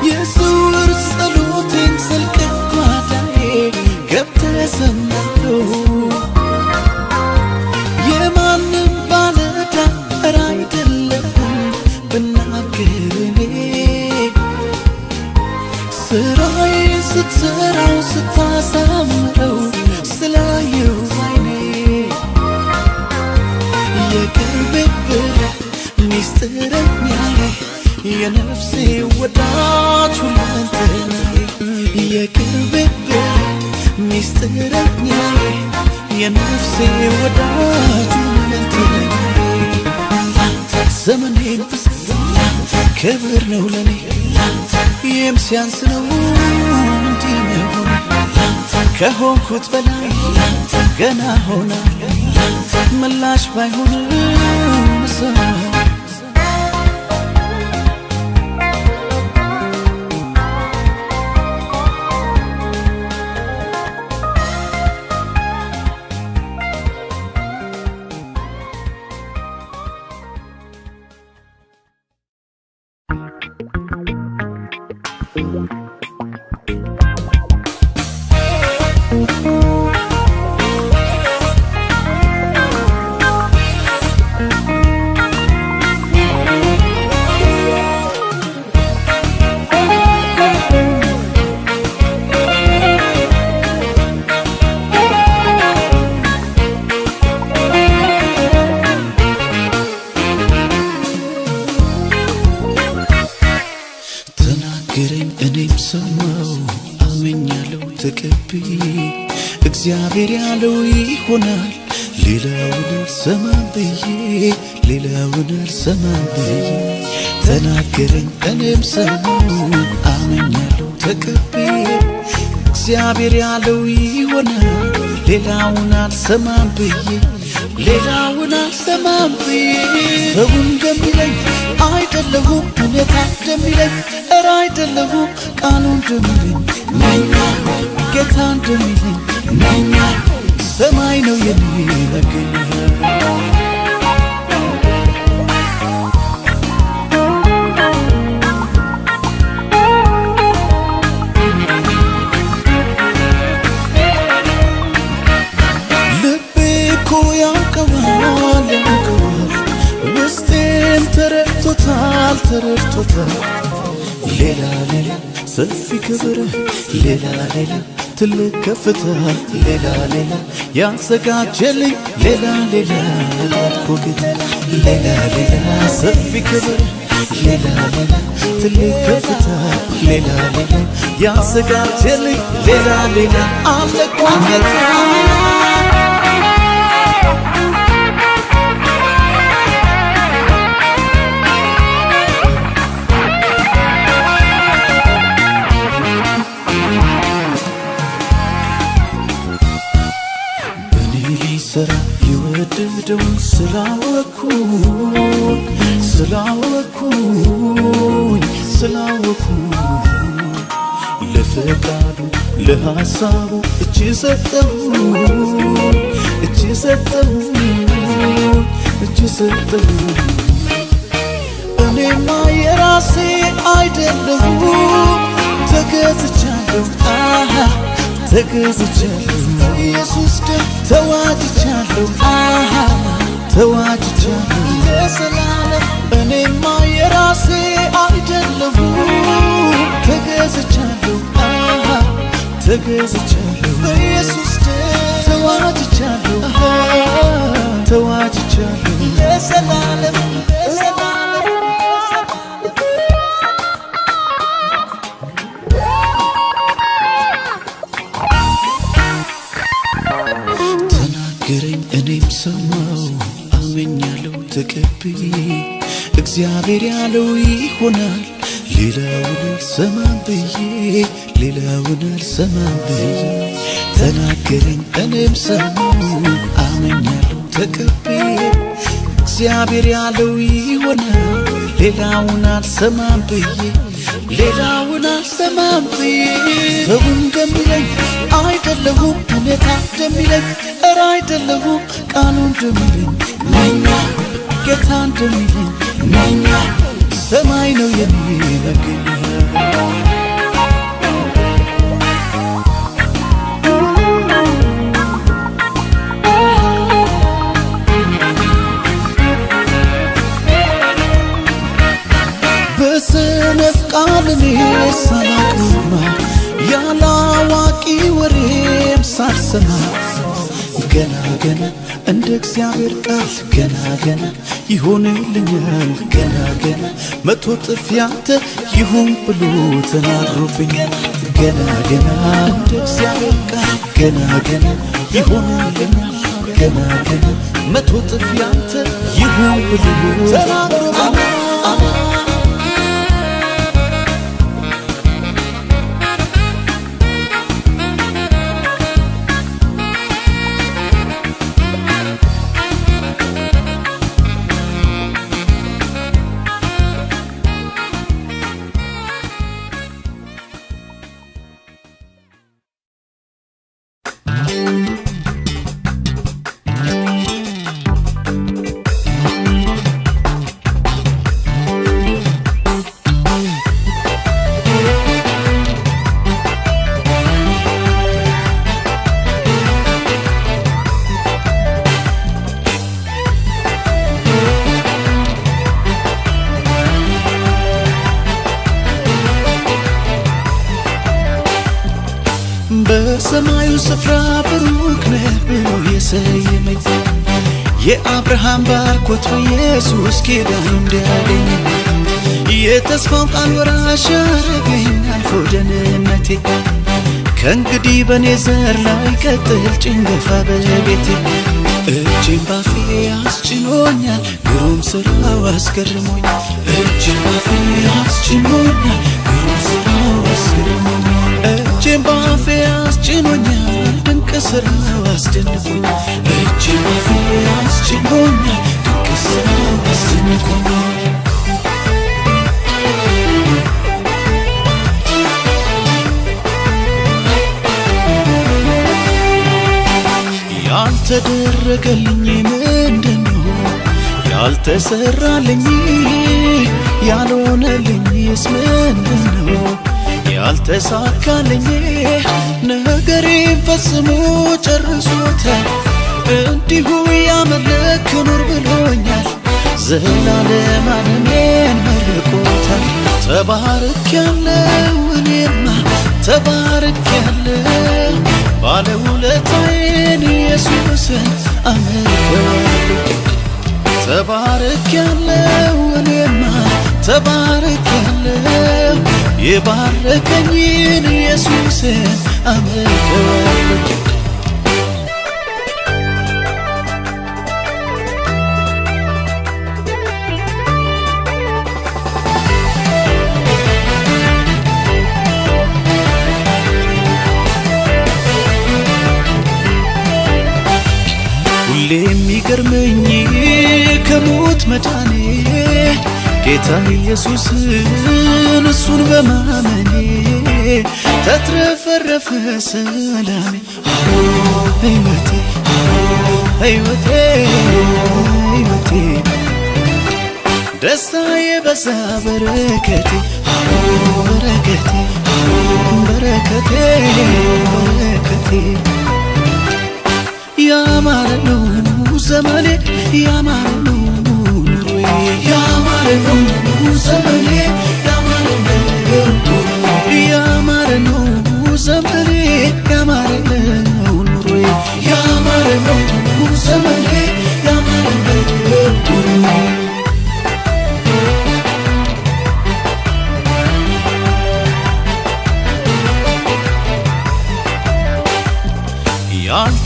Speaker 1: የስውር ጸሎቴን ስልክ ጓዳዬ ገብተህ ሰማኸው የማንም ባለዕዳ ኧረ አይደለሁም ብናገር እኔ ስራዬን ስትሠራው ስታሳምረው ስላየው ዓይኔ የቅርቤ ብለህ ሚስጥረኛዬ የነፍሴ ወዳጅ ሁለንተናዬ የቅርቤ ሚስጥረኛዬ የነፍሴ ወዳጅ ሁለንተናዬ ዘመኔን ክብር ነው ለኔ ይህም ሲያንስ ነው እንዲህ መሆን ከሆንኩት በላይ ገና ሆና ምላሽ ባይሆንም ሰማ ተናገረኝ እኔም ሰማው አመኛለሁ ተቀብዬ እግዚአብሔር ያለው ይሆናል ሌላውን አልሰማም ብዬ ተናገረኝ እኔም ሰማው አመኛለሁ ተቀብዬ እግዚአብሔር ያለው ይሆናል ሌላውን አልሰማም ብዬ ሰው እንደሚለኝ አይደለሁም ሁኔታ እንደሚለኝ ኧረ አይደለሁም ቃሉ እንደሚለኝ ነኛ ጌታ እንደሚለኝ ነኛ ሰማይ ነው የሚነግረኝ ልቤ እኮ ያውቀዋል ውስጤን ተረድቶታል ሌላ ሰፊ ክብር ሌላ ትልቅ ከፍታ ሌላ ያዘጋጀልኝ ሌላ ኮጌታ ሌላ ሰፊ ክብር ሌላ ትልቅ ከፍታ ሌላ ያዘጋጀልኝ ሌላ አለ ኮጌታ ስራ የወደደውን ስላወኩ ለፈቃዱ ለሐሳቡ እጅ ሰጠሁ እኔማ የራሴ አይደለሁም ተገዝቻለሁ ኢየሱስ ደም ተዋጅቻለሁ ለዘላለም እኔማ የራሴ አይደለሁም ተገዝቻለሁ በኢየሱስ ደም ተዋጅቻለሁ ገብቻለሁ ለዘላለም ተናገረኝ እኔም ሰማው አመኛለሁ ተቀብዬ እግዚአብሔር ያለው ይሆናል ሌላውን አልሰማም ብዬ ተናገረኝ እኔም ሰማው አመኛለሁ ተቀብዬ እግዚአብሔር ያለው ይሆናል ሌላውን አልሰማም ብዬ ሰው እንደሚለኝ አይደለሁም ሁኔታ እንደሚለኝ እረ አይደለሁም ቃሉ እንደሚለኝ ነኛ ጌታ እንደሚለኝ ነኛ ሰማይ ነው የሚነግረኝ በሰነፍ ቃል እኔ ሳላቅማ ያላዋቂ ወሬም ሳልሰማ ገና እንደ እግዚአብሔር ቃል ገና ይሆንልኛል ገና መቶ እጥፍ ያንተ ይሁን ብሎ ተናግሮብኛል ገና እንደ እግዚአብሔር ቃል ገና ይሆንልኛል ገና መቶ እጥፍ ያንተ ይሁን ብሎ ተናግሮብኛል በሰማዩ ስፍራ ብሩክ ነህ ብሎ የሰየመኝ የአብርሃም ባርኮት በኢየሱስ ኪዳኑ እንዲያገኝ የተስፋው ቃል ወራሽ አረገኝ አልፎ ደህንነቴ ከእንግዲህ በኔ ዘር ላይ ቀጥል ጭንገፋ በቤቴ እጄን ባፌ አስጭኖኛል ግሩም ስራው አስገርሞኛል እጄን ባፌ አስጭኖኛል ግሩም ስራው አስገርሞኛል እጄን ባፌ አስጭኖኛል ድንቅ ስራው አስደንቆኛል እጄን ባፌ አስጭኖኛል ድንቅ ስራው አስደንቆኛል ያልተደረገልኝ ምንድነው ያልተሰራልኝ ያልሆነልኝስ ምንድነው ያልተሳካልኝ ነገሬን ፈጽሞ ጨርሶታል እንዲሁ ያመለክ ኑር ብሎኛል ዘላለም ዓለሜን መርቆታል ተባርኬያለሁ እኔማ ተባርኬያለሁ ባለውለታዬን ኢየሱስን አመልከዋለሁ ተባርኬያለሁ እኔማ ተባርኬያለሁ የባረከኝን ኢየሱስን አመልከዋለሁ ሁሌ የሚገርመኝ ከሞት መዳኔ ጌታ ኢየሱስን እሱን በማመኔ ተትረፈረፈ ሰላሜ ሕይወቴ ደስታዬ በዛ በረከቴ ያማረ ነው ዘመኔ ያማረ ነው ኑሮዬ ያማረ ነው ዘመኔ ያማረ ነው ዘመኔ ያማረ ነው ኑሮዬ ያማረ ነው ዘመኔ ያማረ ነው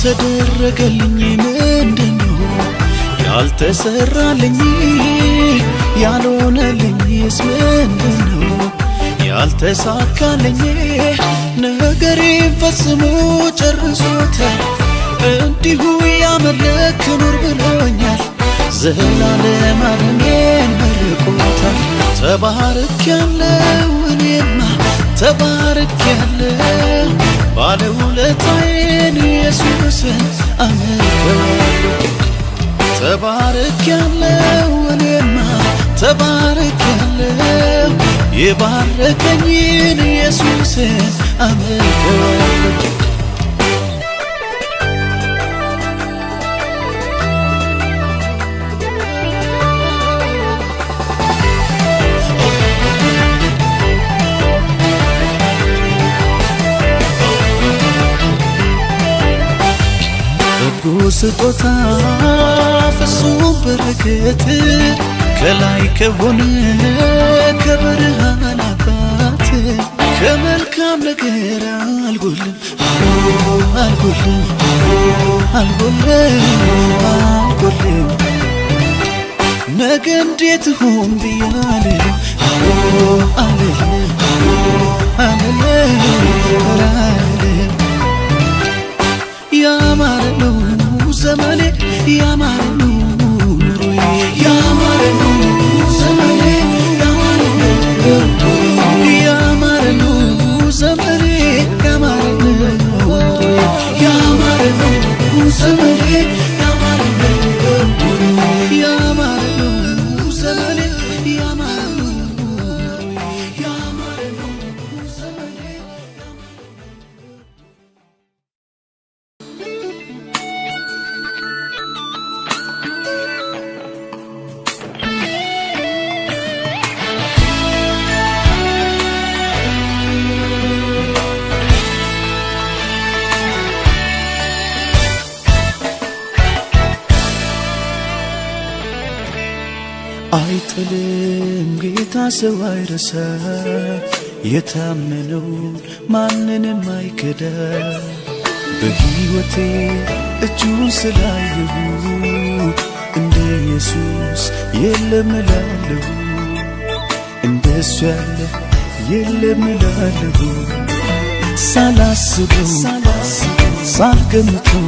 Speaker 1: ያልተደረገልኝ ምንድነው? ያልተሰራልኝ ያልሆነልኝስ ምንድነው? ያልተሳካልኝ ነገሬን ፈጽሞ ጨርሶታል። እንዲሁ ያመለክ ኑር ብሎኛል። ዘላለም ዓለሜን መርቆታል። ተባርኬያለሁ እኔማ ተባርኬያለሁ። ባለውለታዬን ኢየሱስን አመልከዋለሁ። ተባርኬያለሁ እኔማ ተባርኬያለሁ። የባረከኝን ኢየሱስን አመልከዋለሁ። በጎ ስጦታ ፍጹም በረከት ከላይ ከሆነ ከብርሃን አባት ከመልካም ነገር አልጎልም አልጎልም አልጎልም። ነገ እንዴት ሆን ብያለሁ አልልም አልልም። ያማረ ነው ዘመኔ ያማረ ነው ኑሮዬ ያማረ ነው ዘመኔ ያማረ ነው ያማረ ነው ዘመኔ ያማረ ነው ያማረ ነው ዘመኔ ያማረ ነው ያማረ ነው ዘመኔ ያማረ ነው ያማረ ነው ዘመኔ። አይጥልም ጌታ ሰው አይረሳ፣ የታመነው ማንንም አይከዳ። በሕይወቴ እጁን ስላየሁ እንደ ኢየሱስ የለም እላለሁ፣ እንደሱ ያለ የለም እላለሁ። ሳላስበው ሳልገምተው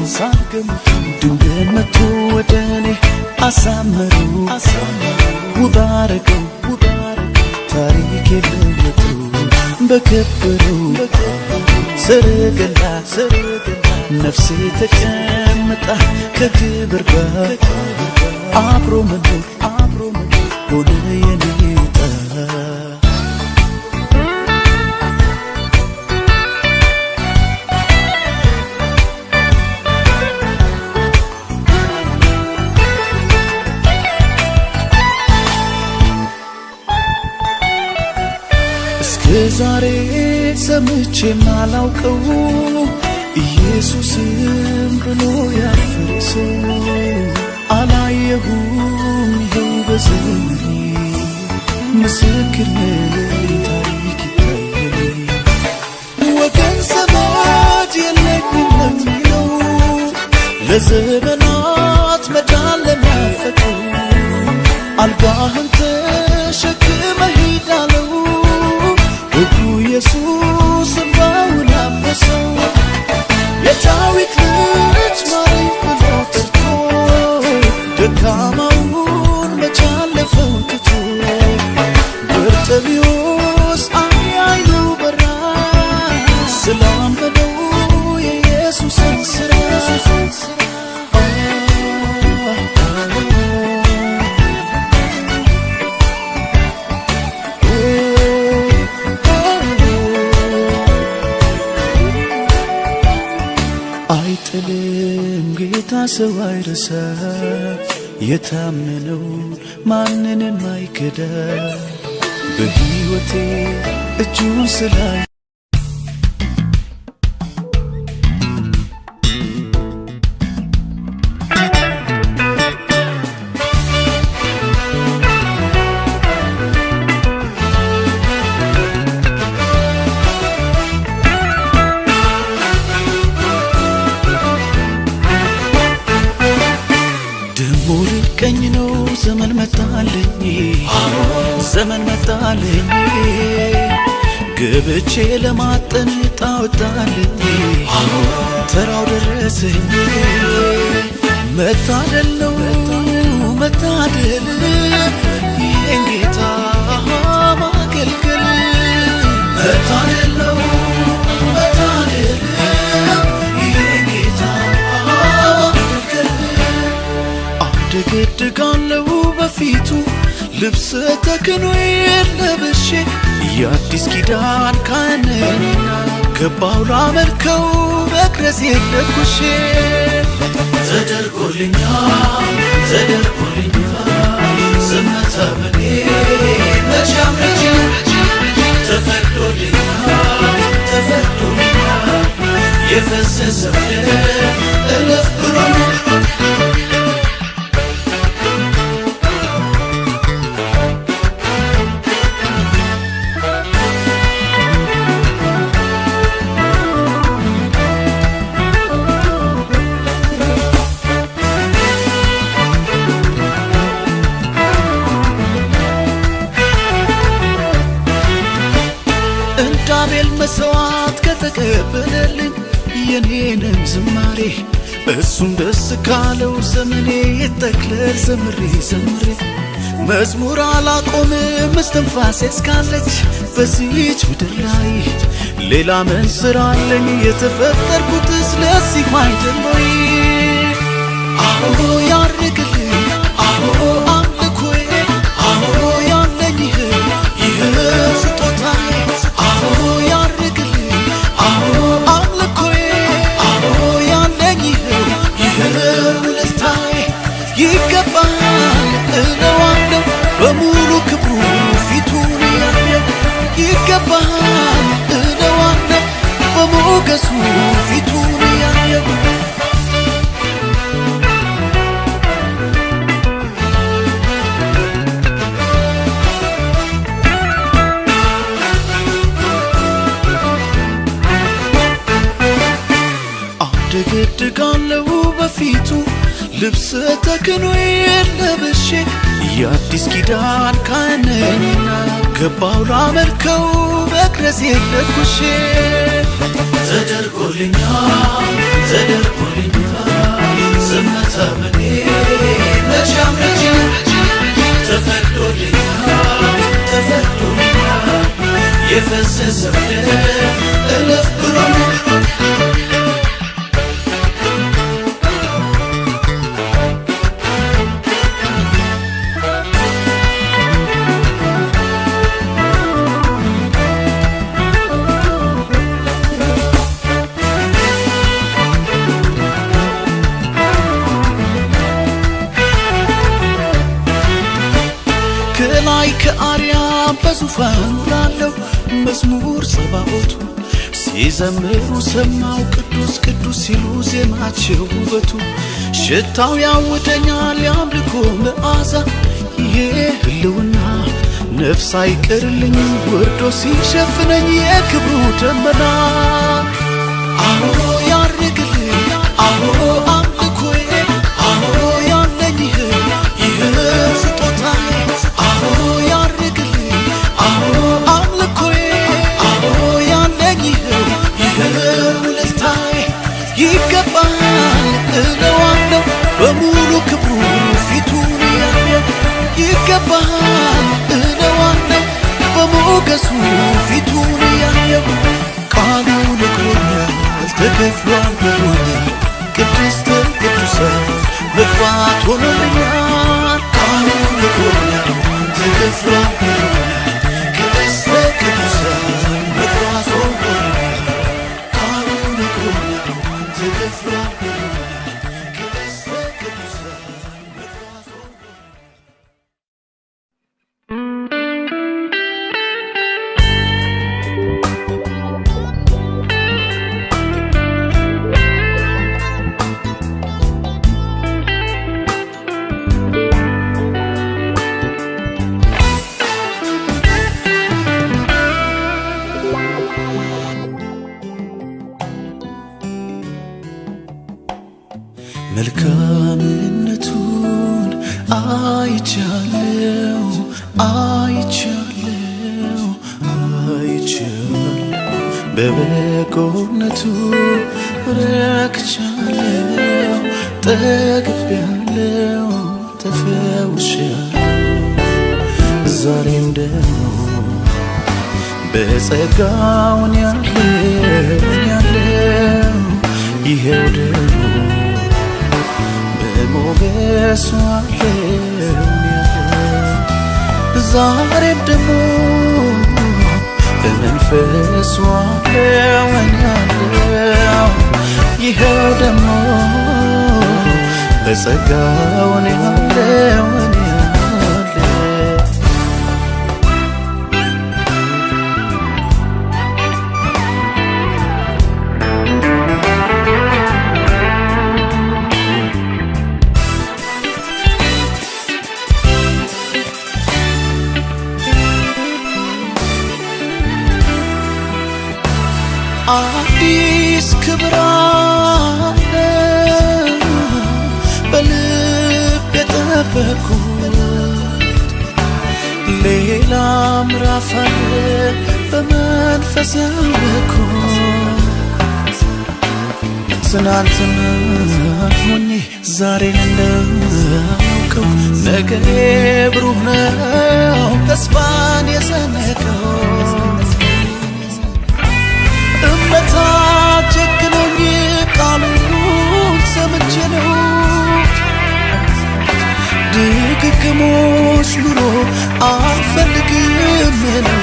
Speaker 1: ድንገት መጥቶ ወደ እኔ አሳመረው ውብ አረገው ታሪክ የለወጠው በከበረው ሰረገላ ነፍሴ ተቀምጣ ከክብር ጋር አብሮ መኖር ሆነ የኔ ዕጣ። ዛሬ ሰምቼ ማላውቀው ኢየሱስም ብሎ ያፈሰው አላየሁም ይኸው በዘመኔ ምስክር ታሪክ ይታየኝ። ወገን ዘመድ የለኝም ለሚለው ለዘመናት መዳን ለናፈቀው አልጋህን ተሸክመህ ሂድ አለው። ሕጉ ኢየሱስ እንባውን አበሰው። የዳዊት ልጅ ማረኝ ብሎ ጠርቶ ደካማውን መቼ አለፈው ትቶ በርጤሜዎስ አይኑ በራ ስላመነው የኢየሱስን ሥራ። አይጥልም ጌታ ሰው አይረሳ፣ የታመነው ማንንም አይከዳ። በሕይወቴ እጁን ስላይ ሊርቀኝ ነው ዘመን መጣልኝ ዘመን መጣልኝ ገብቼ ለማጠን ጣውጣልኝ ተራው ደረሰኝ መታደል ነው መታደል ይሄን ጌታ ማገልገል መታደል ነው መታደል ይሄን ጌታ ማገልገል አደገድጋለሁ በፊቱ ልብስ ተክኖ የለብሼ የአዲስ ኪዳን ካህንና ገባሁ ላመልከው መቅረዝ የለኩሼ ተደርጎልኛል ዝምታ ምኔ መቻም ረጅ ተፈቅዶልኛል የፈሰሰው እልፍ ብሎ አቤል መስዋዕት ከተቀበለልኝ የኔንም ዝማሬ እሱም ደስ ካለው ዘመኔ ይተክለል ዘምሬ መዝሙር አላቆምም እስትንፋሴ እስካለች በዚህች ምድር ላይ ሌላ ምን ስራ አለኝ የተፈጠርኩትስ ለዚህ አይደል ወይ አዎ ያርግልኝ አዎ አምልኮዬ አዎ ያለኝ ይህ ስጦታዬ አዎ ያርግልኝ አዎ አምልኮዬ አዎ ያለኝ ይህ ውለታዬ ይገባል እለዋለሁ በሙሉ ክብሩ ፊቱን ያየው ይገባል እለዋለሁ በሞገሱ ፊቱን ያየው አደገድጋለሁ በፊቱ ልብስ ተክኖ የለብሼ የአዲስ ኪዳን ካህንና ገባሁ ላመልከው መቅረዝ የለኩሼ ተደርጎልኛል ዝምታ ምኔ መቻም ረጅ ተፈቅዶልኛል የፈሰሰው እልፍ ብሎ ከላይ ከአርያም በዙፋኑ ላለው መዝሙር ጸባኦቱ ሲዘምሩ ሰማው ቅዱስ ቅዱስ ሲሉ ዜማቸው ውበቱ ሽታው ያውደኛል የአምልኮ መዓዛ ይሄ ህልውና ነፍስ አይቀርልኝ ወርዶ ሲሸፍነኝ የክብሩ ደመና አዎ ያርግልኝ አዎ አምልኮዬ አዎ ያለኝ ይህ ስጦታዬ አዎ ያርግልኝ አዎ አምልኮዬ አዎ ያለኝ ይህ ውለታዬ ይገባል እለዋለሁ በሙሉ ክብሩ ፊቱን ያየው ይገባል እለዋለሁ በሞገሱ ፊቱን ያየው ቃሉ ነግሮኛል ተከፍሏል ብሎኛል ቅድስተ ቅዱሳን መግባት ሆኖልኛል ቃሉ ነግሮኛል ተከፍሏል ብሎኛል ቅድስተ ቅዱሳን መግባት ሆኖልኛል ቃሉ ነግሮኛል ተከፍሏል ብሎኛል ቅድስተ ቅዱሳን መግባት ሆኖልኛል አይቻለው አይቻለው አይቻለው በበጎነቱ ረክቻለው ጠግቤያለው ተፈውሻለው ዛሬም ደግሞ በጸጋውን ያለው ይሄው ደግሞ በሞገሱ አለው ዛሬም ደግሞ በመንፈሱ አለው ይሄው ደግሞ በጸጋውን ያለው አዲስ ክብር አለ በልብ የጠበኩት ሌላ ምዕራፍ አለ በመንፈስ ያወቅኩት ትናንትና ሆኜ ዛሬን እንዳውቀው ነገ ብሩህ ነው ተስፋን የሰነቀው ጨክኖኝ ቃሉን ሰምቼ ነው ድግግሞሽ ኑሮ አልፈልግም ነው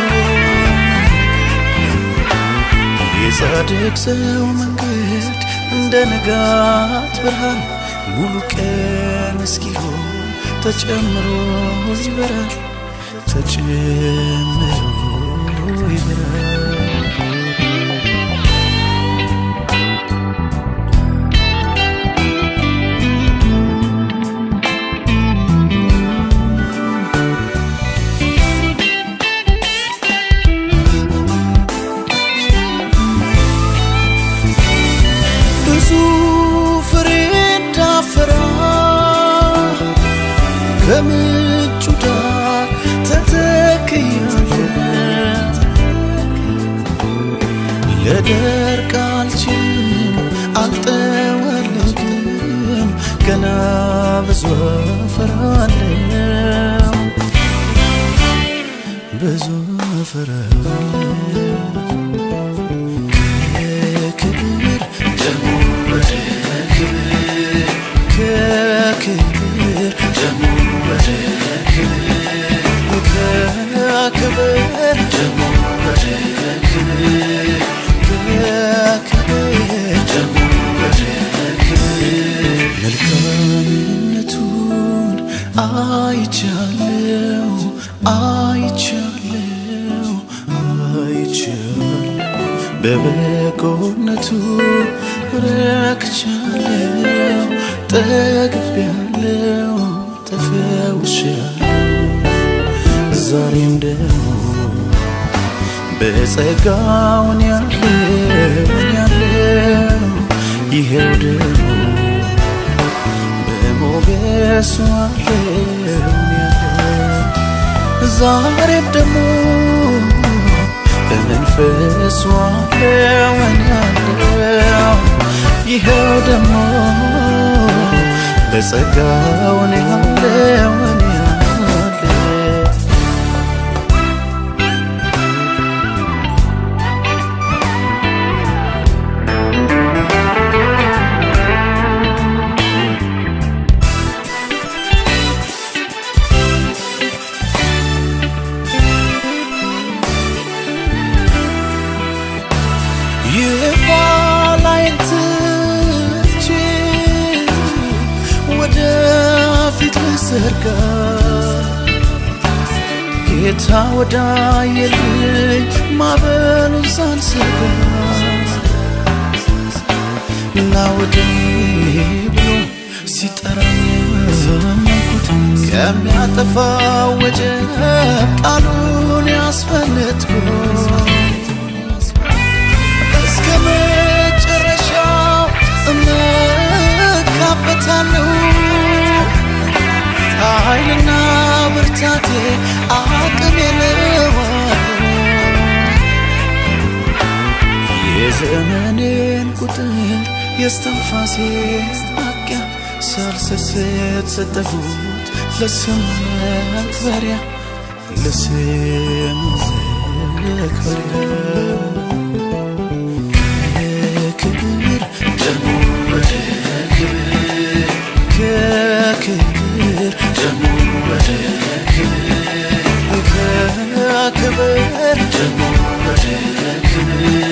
Speaker 1: የጻድቅ ሰው መንገድ እንደ ንጋት ብርሃን ሙሉ ቀን እስኪሆን ተጨምሮ ይበራል ተጨምሮ ይበራል ከምንጩ ዳር ተተክያለሁ ልደርቅ አልችልም አልጠወልግም ገና ብዙ አፈራለሁ ብዙ አፈራለሁ ከክብር ደግሞ ወደ ክብር ከክብር ደግሞ ከክብር ደግሞ ወደ ክብር ከክብር ደግሞ ወደ ክብር መልካምነቱን አይቻለው አይቻለው አይቻለው በበጎነቱ ረክቻለው ጠግቤያለው ተፈውሻለው ዛሬም ደግሞ በጸጋውን ያለው ይሄው ደግሞ በሞገሱ አለው ዛሬም ደግሞ በመንፈሱ አለው ይሄው ደግሞ በጸጋውን ያለው የኋላዬን ትቼ ወደፊት ልዘርጋ ጌታ ወዳየልኝ ማዕበሉን ሳልሰጋ ና ወደኔ ብሎ ሲጠራኝ የመንኩት ከሚያጠፋው ወጀብ ቃሉን ያስመለጥኩት መጨረሻው እመካበታለሁ ብርታቴ አቅም የለውም የዘመኔን ቁጥር የስተንፋሴን ማብቂያ ሳልሰስት ሰጠሁት ለስም መክበሪያ ለስም መክበሪያ ከክብር ደግሞ ወደ ክብር ከክብር ደግሞ ወደ ክብር ከክብር ደግሞ ወደ ክብር